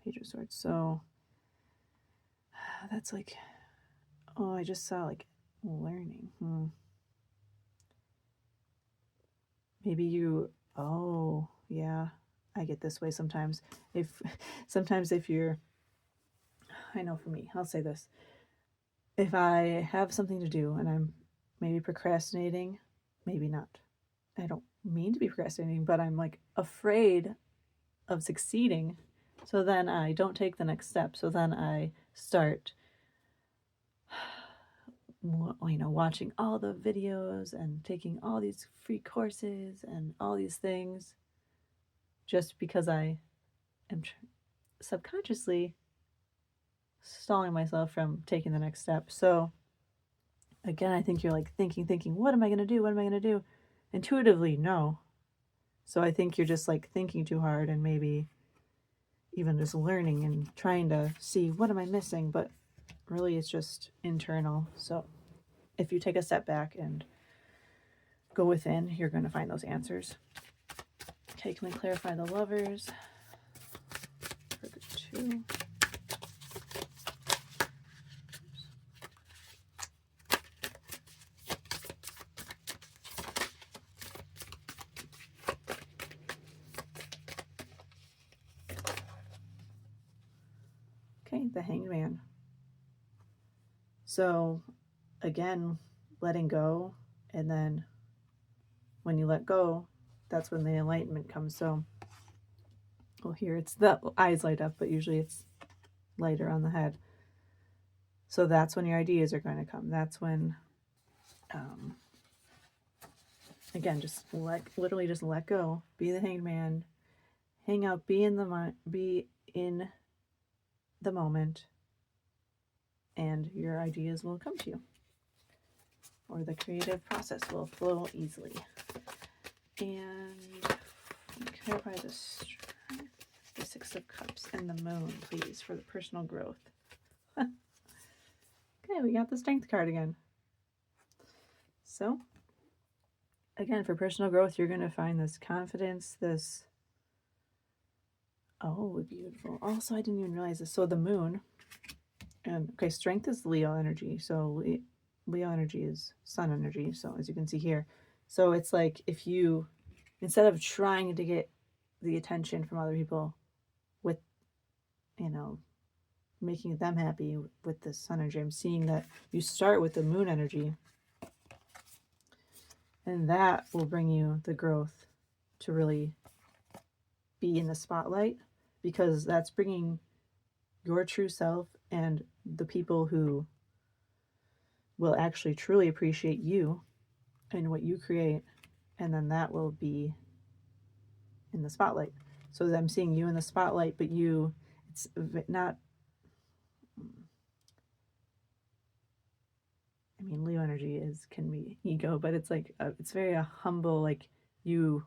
Page of Swords. So that's like, oh, I just saw like learning. Maybe you, oh, yeah. I get this way sometimes. If you're, I know for me, I'll say this. If I have something to do and I'm maybe procrastinating, maybe not. I don't mean to be procrastinating, but I'm like afraid of succeeding. So then I don't take the next step. So then I start, watching all the videos and taking all these free courses and all these things just because I am subconsciously stalling myself from taking the next step. So again, I think you're like thinking, what am I going to do? What am I going to do? Intuitively, no. So I think you're just like thinking too hard and maybe even just learning and trying to see what am I missing, but really it's just internal. So if you take a step back and go within, you're going to find those answers. Okay, can we clarify the lovers for the 2? Okay, the Hanged Man. So again, letting go, and then when you let go, that's when the enlightenment comes. So, well, here it's the eyes light up, but usually it's lighter on the head. So that's when your ideas are going to come. That's when, again, just literally just let go. Be the Hanged Man. Hang out. Be in the moment, and your ideas will come to you, or the creative process will flow easily. And clarify the strength, the 6 of Cups, and the Moon, please, for the personal growth. Okay, we got the Strength card again. So, again, for personal growth, you're going to find this confidence, this, oh, beautiful. Also, I didn't even realize this. So the Moon, and okay, Strength is Leo energy. So Leo energy is sun energy. So as you can see here, so it's like if you, instead of trying to get the attention from other people with, making them happy with the sun energy, I'm seeing that you start with the moon energy, and that will bring you the growth to really be in the spotlight, because that's bringing your true self and the people who will actually truly appreciate you and what you create, and then that will be in the spotlight. So I'm seeing you in the spotlight, but it's not, I mean, Leo energy can be ego, but it's like it's very humble. Like you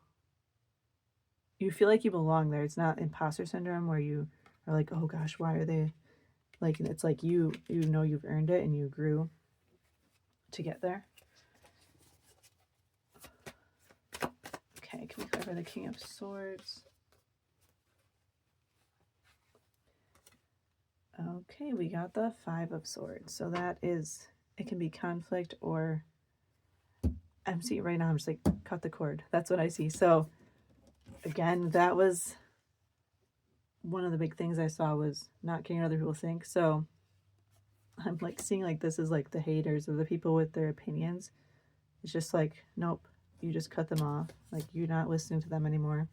feel like you belong there. It's not imposter syndrome where you are like, oh gosh, why are they like? It's like you've earned it and you grew to get there. Okay, can we clarify the King of Swords? Okay, we got the 5 of Swords. So that is, it can be conflict, or I'm seeing right now, I'm just like, cut the cord. That's what I see. So again, that was one of the big things I saw, was not caring what other people think. So I'm like seeing like this is like the haters of the people with their opinions. It's just like, nope, you just cut them off. Like you're not listening to them anymore.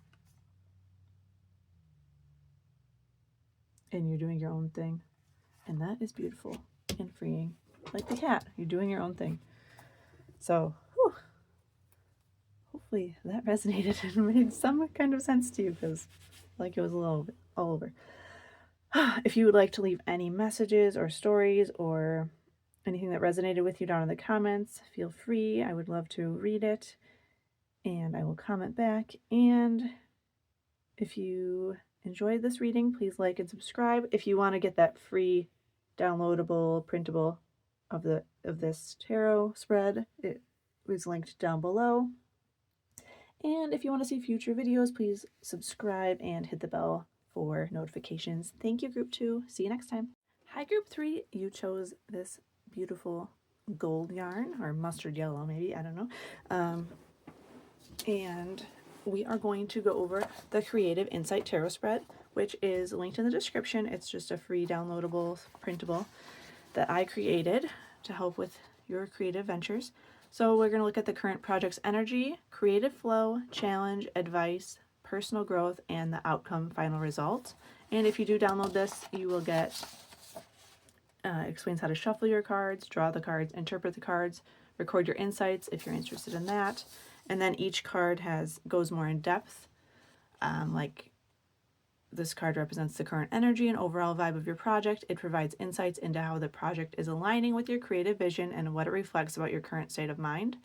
And you're doing your own thing. And that is beautiful and freeing. Like the cat, you're doing your own thing. So, whew, hopefully that resonated and made some kind of sense to you, because like it was a little bit all over. If you would like to leave any messages or stories or anything that resonated with you down in the comments, feel free. I would love to read it, and I will comment back. And if you enjoyed this reading, please like and subscribe. If you want to get that free downloadable printable of this tarot spread, it is linked down below. And if you want to see future videos, please subscribe and hit the bell for notifications. Thank you, Group 2. See you next time. Hi, Group 3. You chose this beautiful gold yarn, or mustard yellow maybe, I don't know. And we are going to go over the Creative Insight Tarot spread, which is linked in the description. It's just a free downloadable printable that I created to help with your creative ventures. So we're going to look at the current project's energy, creative flow, challenge, advice, personal growth, and the outcome final result. And if you do download this, you will get explains how to shuffle your cards, draw the cards, interpret the cards, record your insights if you're interested in that. And then each card goes more in depth. Like this card represents the current energy and overall vibe of your project. It provides insights into how the project is aligning with your creative vision and what it reflects about your current state of mind.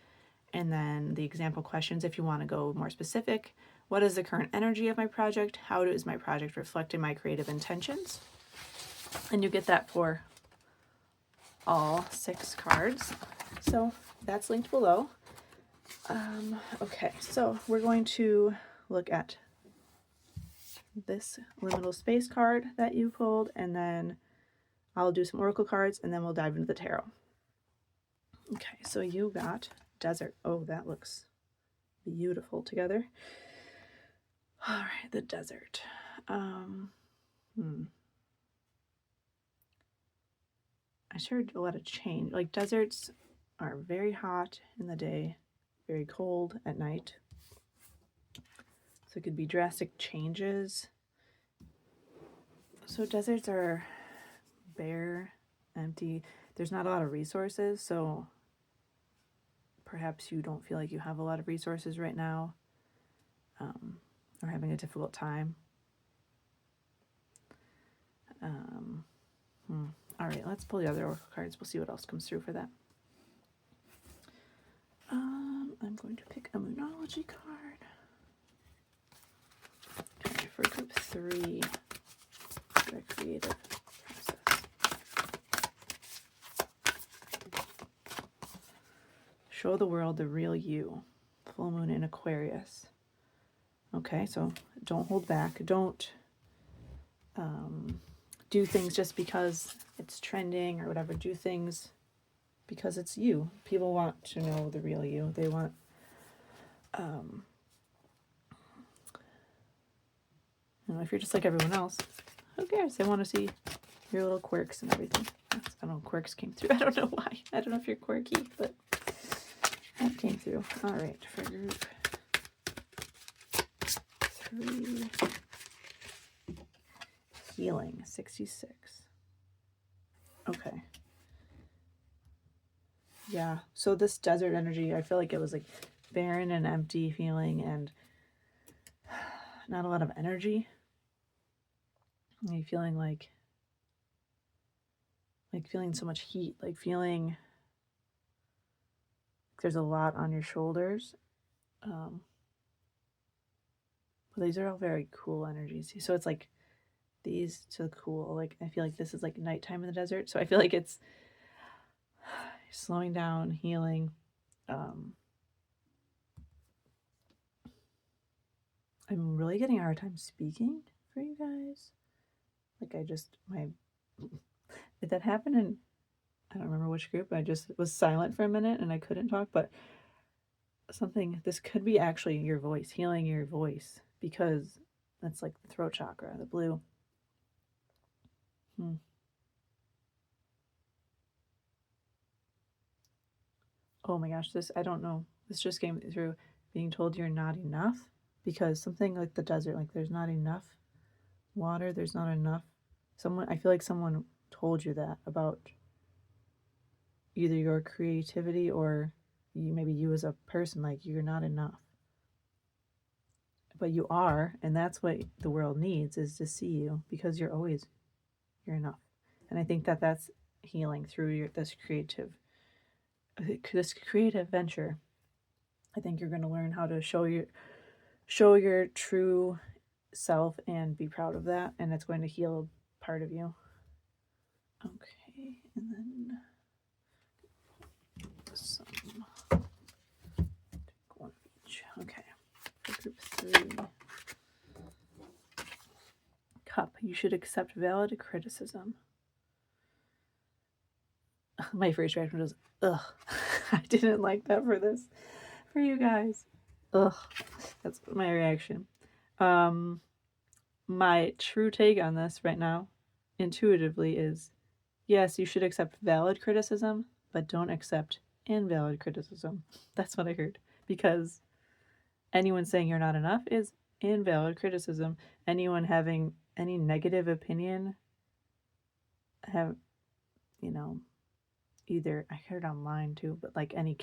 And then the example questions, if you want to go more specific. What is the current energy of my project? How is my project reflecting my creative intentions? And you get that for all 6 cards. So that's linked below. Okay, so we're going to look at this liminal space card that you pulled, and then I'll do some oracle cards, and then we'll dive into the tarot. Okay, so you got desert. Oh, that looks beautiful together. All right, the desert. I heard a lot of change. Like deserts are very hot in the day, very cold at night. So it could be drastic changes. So deserts are bare, empty. There's not a lot of resources, so perhaps you don't feel like you have a lot of resources right now, or having a difficult time. All right, let's pull the other oracle cards. We'll see what else comes through for that. I'm going to pick a Moonology card. Okay, for group 3, the creative process. Show the world the real you. Full moon in Aquarius. Okay, so don't hold back. Don't do things just because it's trending or whatever. Do things because it's you. People want to know the real you. They want you know, if you're just like everyone else, who cares? They want to see your little quirks and everything. I don't know, quirks came through. I don't know why. I don't know if you're quirky, but that came through. All right, for group 3, healing 66. Okay. Yeah, so this desert energy, I feel like it was like barren and empty feeling and not a lot of energy. You feeling like feeling so much heat, like feeling like there's a lot on your shoulders. But these are all very cool energies. So it's like these to cool. Like I feel like this is like nighttime in the desert. So I feel like it's slowing down, healing. I'm really getting a hard time speaking for you guys. Like did that happen in, I don't remember which group. I just was silent for a minute and I couldn't talk, but this could be actually your voice, healing your voice, because that's like the throat chakra, the blue. Oh my gosh, I don't know. This just came through, being told you're not enough, because something like the desert, like there's not enough water, there's not enough. I feel like someone told you that about either your creativity or maybe you as a person, like you're not enough. But you are, and that's what the world needs, is to see you, because you're enough. And I think that's healing through this creative venture. I think you're going to learn how to show your true self and be proud of that, and it's going to heal a part of you. Okay, and then one of each. Okay, for group 3. Cup, you should accept valid criticism. My first reaction was, ugh. I didn't like that for you guys. Ugh. That's my reaction. My true take on this right now, intuitively, is yes, you should accept valid criticism, but don't accept invalid criticism. That's what I heard. Because anyone saying you're not enough is invalid criticism. Anyone having any negative opinion, have, you know, either, I heard online too, but like any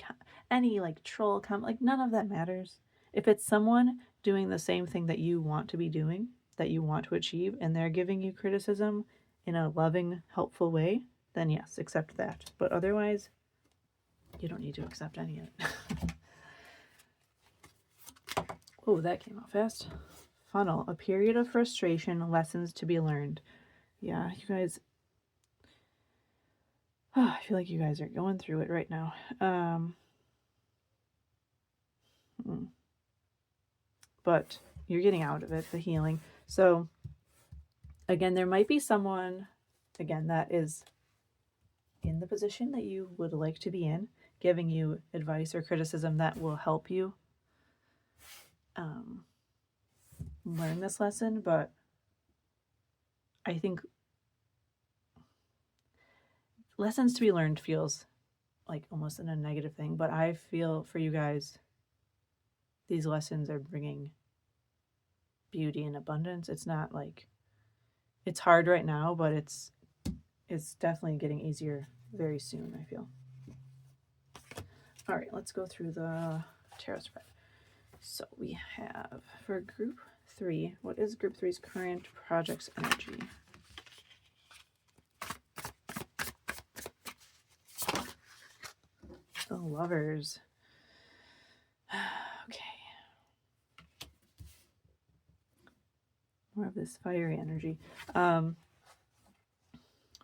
like troll comment, like none of that matters. If it's someone doing the same thing that you want to be doing, that you want to achieve, and they're giving you criticism in a loving, helpful way, then yes, accept that. But otherwise, you don't need to accept any of it. Oh, that came out fast. Funnel, a period of frustration, lessons to be learned. Yeah, you guys, I feel like you guys are going through it right now. But you're getting out of it, the healing. So again, there might be someone, again, that is in the position that you would like to be in, giving you advice or criticism that will help you learn this lesson. But I think lessons to be learned feels like almost in a negative thing, but I feel for you guys, these lessons are bringing beauty and abundance. It's not like, it's hard right now, but it's definitely getting easier very soon, I feel. All right, let's go through the tarot spread. So we have, for group 3, what is group 3's current project's energy? The Lovers. Okay. More of this fiery energy. With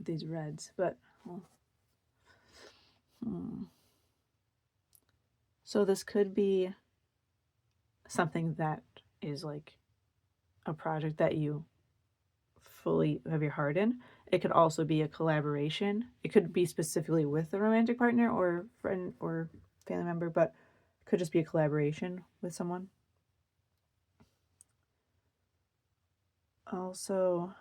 these reds, but well, so this could be something that is like a project that you fully have your heart in. It could also be a collaboration. It could be specifically with a romantic partner or friend or family member, but it could just be a collaboration with someone. Also,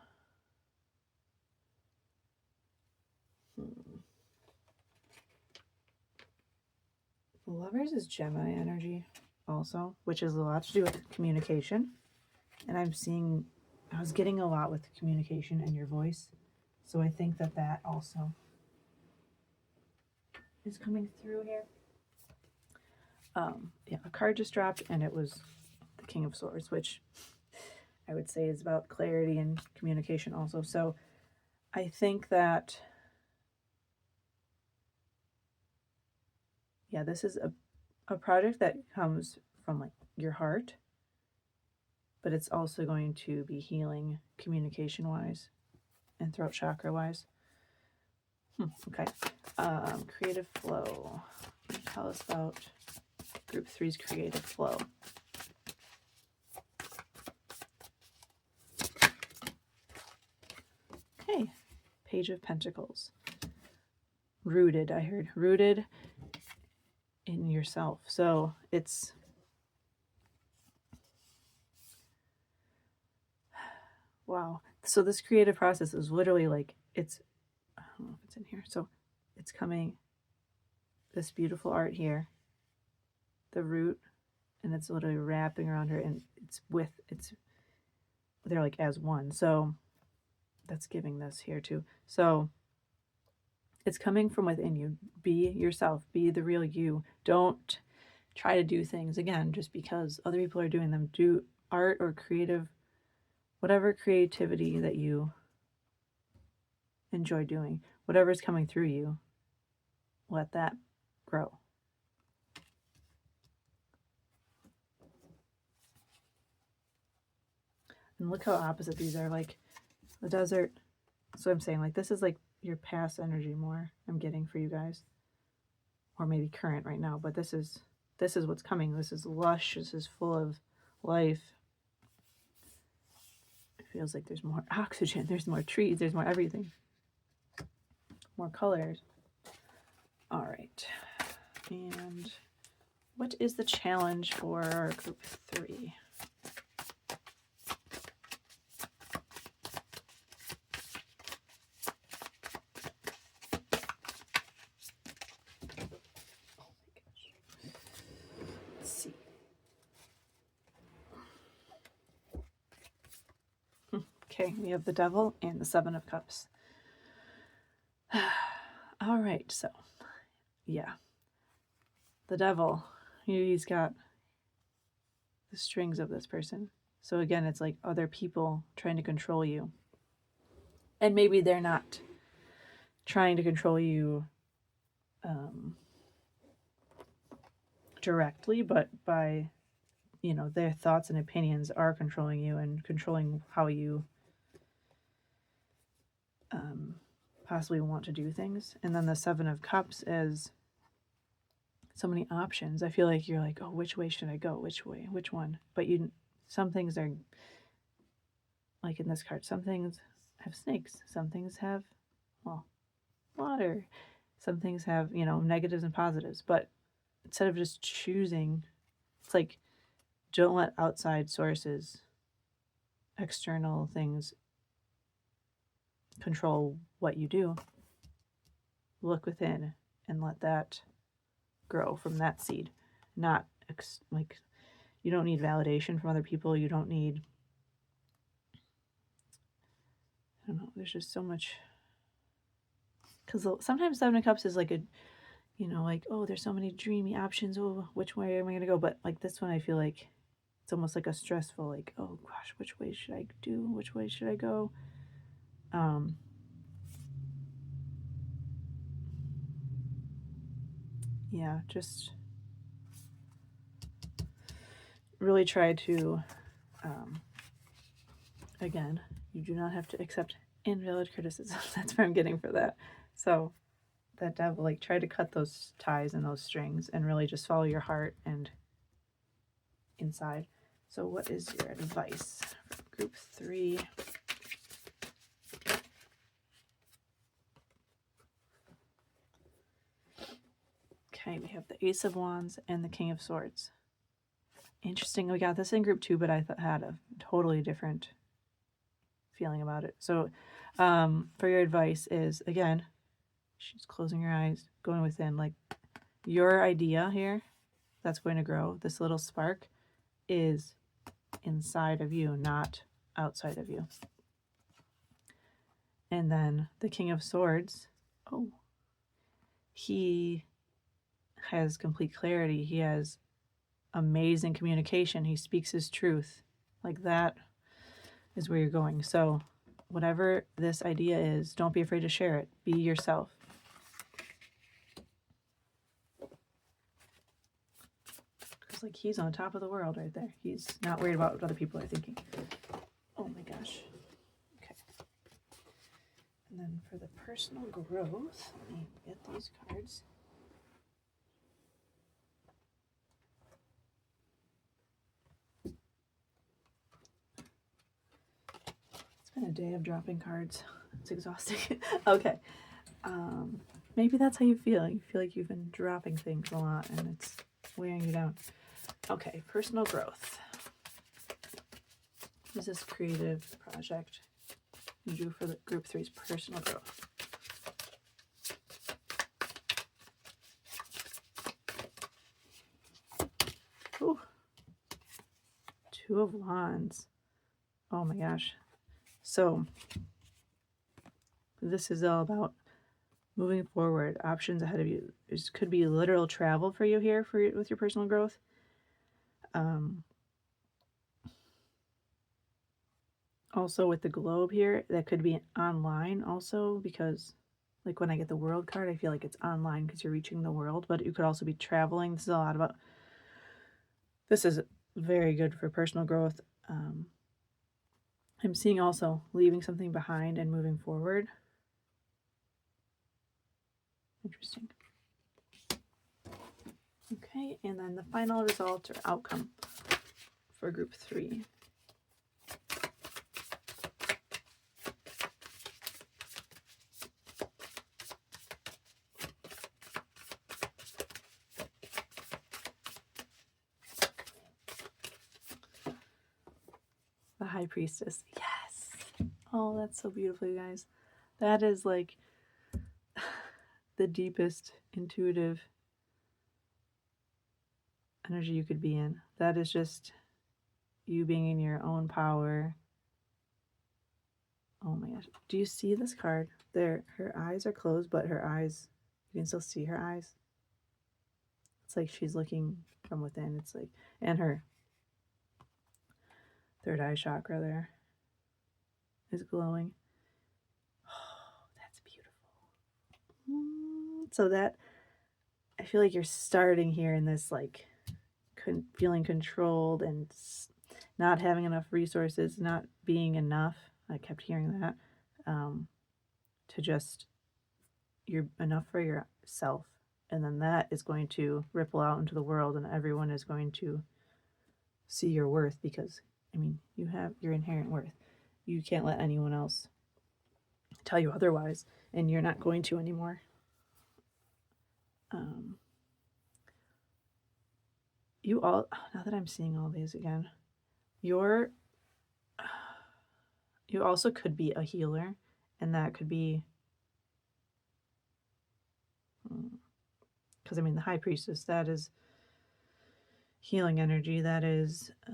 Lovers is Gemini energy also, which is a lot to do with communication. And I was getting a lot with communication and your voice. So I think that also is coming through here. Yeah, a card just dropped, and it was the King of Swords, which I would say is about clarity and communication also. So I think that, yeah, this is a project that comes from like your heart, but it's also going to be healing communication wise and throat chakra wise. Okay. Creative flow. Tell us about group 3's creative flow. Okay. Page of Pentacles. Rooted, I heard. Rooted in yourself. So it's, wow. So this creative process is literally like, it's, I don't know if it's in here. So it's coming, this beautiful art here, the root, and it's literally wrapping around her, and they're like as one. So that's giving this here too. So it's coming from within you. Be yourself. Be the real you. Don't try to do things, again, just because other people are doing them. Do art or creative, whatever creativity that you enjoy doing. Whatever's coming through you, let that grow. And look how opposite these are. Like the desert. So I'm saying, like, this is like your past energy more I'm getting for you guys, or maybe current right now, but this is what's coming. This is lush. This is full of life. It feels like there's more oxygen, there's more trees, there's more everything, more colors. All right, and What is the challenge for our group 3? Let's see. Okay, we have the Devil and the Seven of Cups. All right, so yeah, the Devil, he's got the strings of this person. So again, it's like other people trying to control you. And maybe they're not trying to control you directly, but by, you know, their thoughts and opinions are controlling you and controlling how you possibly want to do things. And then the Seven of Cups is so many options. I feel like you're like, oh, which way should I go? Which way? Which one? But some things are, like in this card, some things have snakes. Some things have, well, water. Some things have, you know, negatives and positives. But instead of just choosing, it's like, don't let outside sources, external things, control what you do. Look within and let that grow from that seed. Not like, you don't need validation from other people. You don't need, I don't know, there's just so much. Because sometimes Seven of Cups is like a, you know, like, oh, there's so many dreamy options. Oh, which way am I going to go? But like this one, I feel like it's almost like a stressful, like, oh gosh, which way should I do? Which way should I go? Yeah, just really try to, again, you do not have to accept invalid criticism. That's what I'm getting for that. So that Devil, like, try to cut those ties and those strings and really just follow your heart and inside. So what is your advice for group 3? Okay, we have the Ace of Wands and the King of Swords. Interesting. We got this in group 2, but I had a totally different feeling about it. So for your advice is, again, she's closing her eyes, going within. Like, your idea here that's going to grow, this little spark, is inside of you, not outside of you. And then the King of Swords, oh, he has complete clarity. He has amazing communication. He speaks his truth. Like, that is where you're going. So whatever this idea is, don't be afraid to share it. Be yourself. Because, like, he's on top of the world right there. He's not worried about what other people are thinking. Oh my gosh. Okay. And then for the personal growth, let me get these cards. It's been a day of dropping cards. It's exhausting. Okay. Maybe that's how you feel. You feel like you've been dropping things a lot and it's wearing you down. Okay, personal growth. What is this creative project you do for the group 3's personal growth? Ooh. Two of Wands. Oh my gosh. So this is all about moving forward, options ahead of you. This could be literal travel for you here with your personal growth. Also with the globe here, that could be online also, because like when I get the world card, I feel like it's online because you're reaching the world, but you could also be traveling. This is a lot about, this is very good for personal growth. I'm seeing also leaving something behind and moving forward. Interesting. Okay, and then the final result or outcome for group 3. High Priestess. Yes. Oh, that's so beautiful, you guys. That is like the deepest intuitive energy you could be in. That is just you being in your own power. Oh my gosh. Do you see this card? There, her eyes are closed, but her eyes, you can still see her eyes. It's like she's looking from within. It's like, and her third eye chakra there is glowing. Oh, that's beautiful. So that, I feel like you're starting here in this like feeling controlled and not having enough resources, not being enough. I kept hearing that. To just, you're enough for yourself. And then that is going to ripple out into the world, and everyone is going to see your worth, because, I mean, you have your inherent worth. You can't let anyone else tell you otherwise, and you're not going to anymore. You all, now that I'm seeing all these again, you also could be a healer, and that could be, because I mean, the High Priestess, that is healing energy. That is, I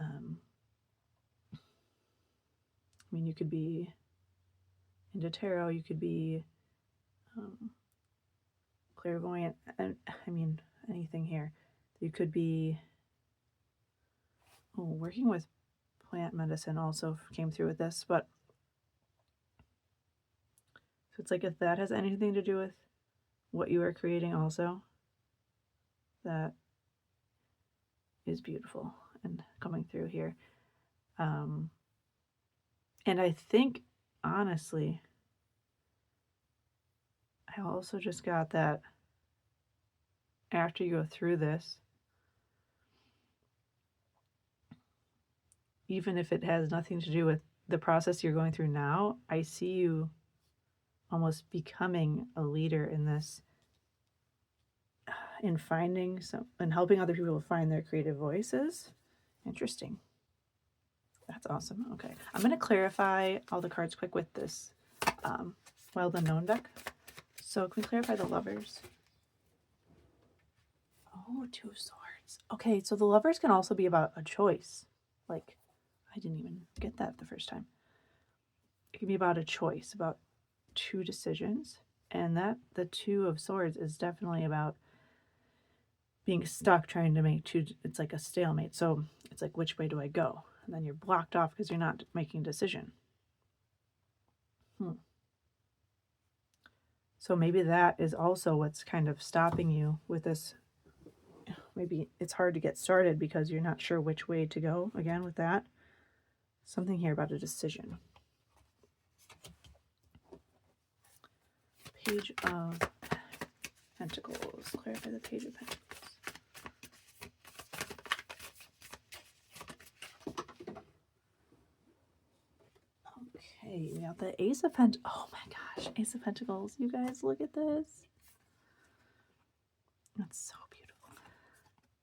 mean, you could be into tarot, you could be clairvoyant, and I mean, anything here. You could be, working with plant medicine also came through with this, but so it's like if that has anything to do with what you are creating also, that is beautiful and coming through here. And I think, honestly, I also just got that after you go through this, even if it has nothing to do with the process you're going through now, I see you almost becoming a leader in this, in finding some, and helping other people find their creative voices. Interesting. That's awesome. Okay, I'm going to clarify all the cards quick with this Wild Unknown deck. So can we clarify the Lovers? Oh, Two of Swords. Okay, so the Lovers can also be about a choice. Like, I didn't even get that the first time. It can be about a choice, about two decisions. And that the Two of Swords is definitely about being stuck trying to make two. It's like a stalemate. So it's like, which way do I go? And then you're blocked off because you're not making a decision. So maybe that is also what's kind of stopping you with this. Maybe it's hard to get started because you're not sure which way to go, again, with that. Something here about a decision. Page of Pentacles. Clarify the Page of Pentacles. Okay, we got the Ace of Pentacles. Oh my gosh, Ace of Pentacles. You guys, look at this. That's so beautiful.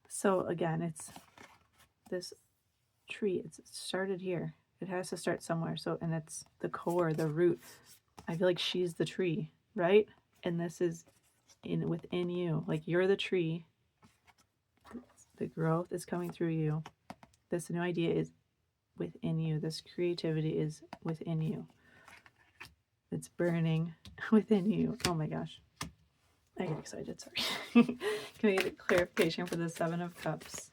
So again, it's this tree. It's started here. It has to start somewhere. So, and it's the core, the root. I feel like she's the tree, right? And this is within you. Like, you're the tree. The growth is coming through you. This new idea is within you. This creativity is within you. It's burning within you. Oh my gosh. I get excited, sorry. Can we get a clarification for the Seven of Cups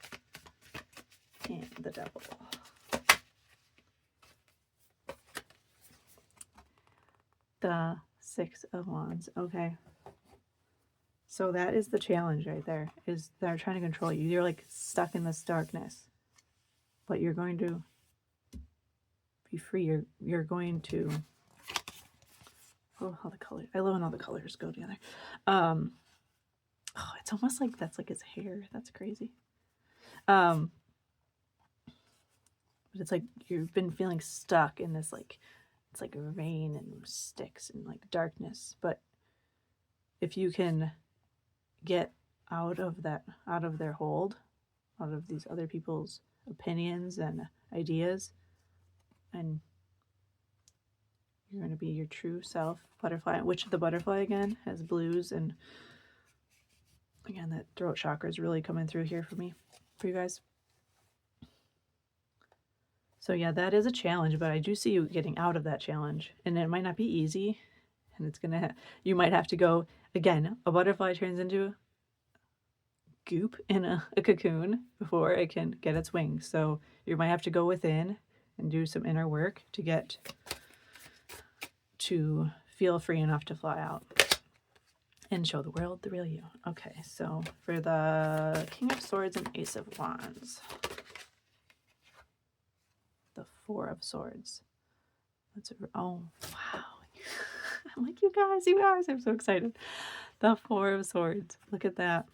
and the Devil? The Six of Wands. Okay. So that is the challenge right there, is they're trying to control you. You're like stuck in this darkness, but you're going to be free. You're going to, oh, how the colors, I love when all the colors go together. Oh, it's almost like that's like his hair. That's crazy. But it's like you've been feeling stuck in this, like, it's like rain and sticks and like darkness. But if you can get out of that, out of their hold, out of these other people's opinions and ideas, and you're going to be your true self butterfly, which the butterfly again has blues, and again that throat chakra is really coming through here for me, for you guys. So yeah, that is a challenge, but I do see you getting out of that challenge, and it might not be easy, and it's gonna you might have to go again. A butterfly turns into goop in a cocoon before it can get its wings, so you might have to go within and do some inner work to feel free enough to fly out and show the world the real you. Okay, so for the King of Swords and Ace of Wands, the Four of Swords. Oh, wow. I'm like, you guys, I'm so excited. The Four of Swords. Look at that.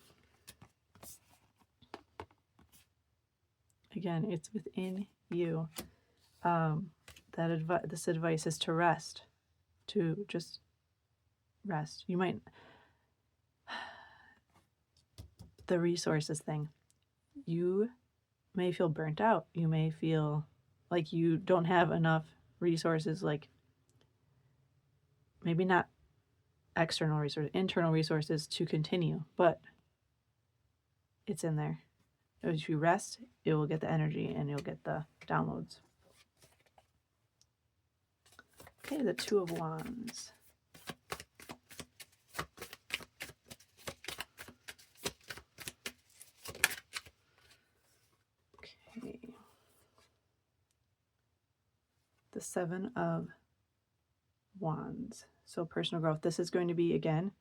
Again, it's within you. This advice is to rest, to just rest. You might, the resources thing, you may feel burnt out. You may feel like you don't have enough resources, like maybe not external resources, internal resources to continue, but it's in there. If you rest, it will get the energy and you'll get the downloads. Okay, the Two of Wands. Okay. The Seven of Wands. So personal growth. This is going to be, again,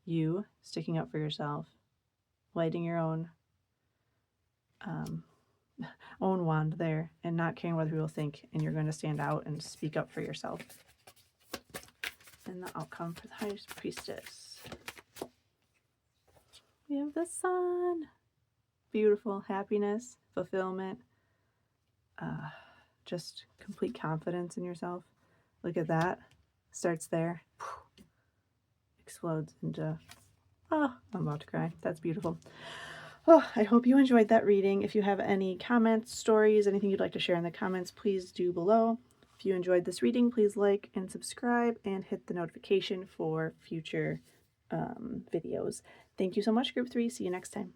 you sticking up for yourself, lighting your own wand there, and not caring what people think, and you're going to stand out and speak up for yourself. And the outcome for the High Priestess. We have the Sun. Beautiful happiness, fulfillment, just complete confidence in yourself. Look at that. Starts there. Explodes into, oh, I'm about to cry. That's beautiful. Oh, I hope you enjoyed that reading. If you have any comments, stories, anything you'd like to share in the comments, please do below. If you enjoyed this reading, please like and subscribe and hit the notification for future videos. Thank you so much, Group 3. See you next time.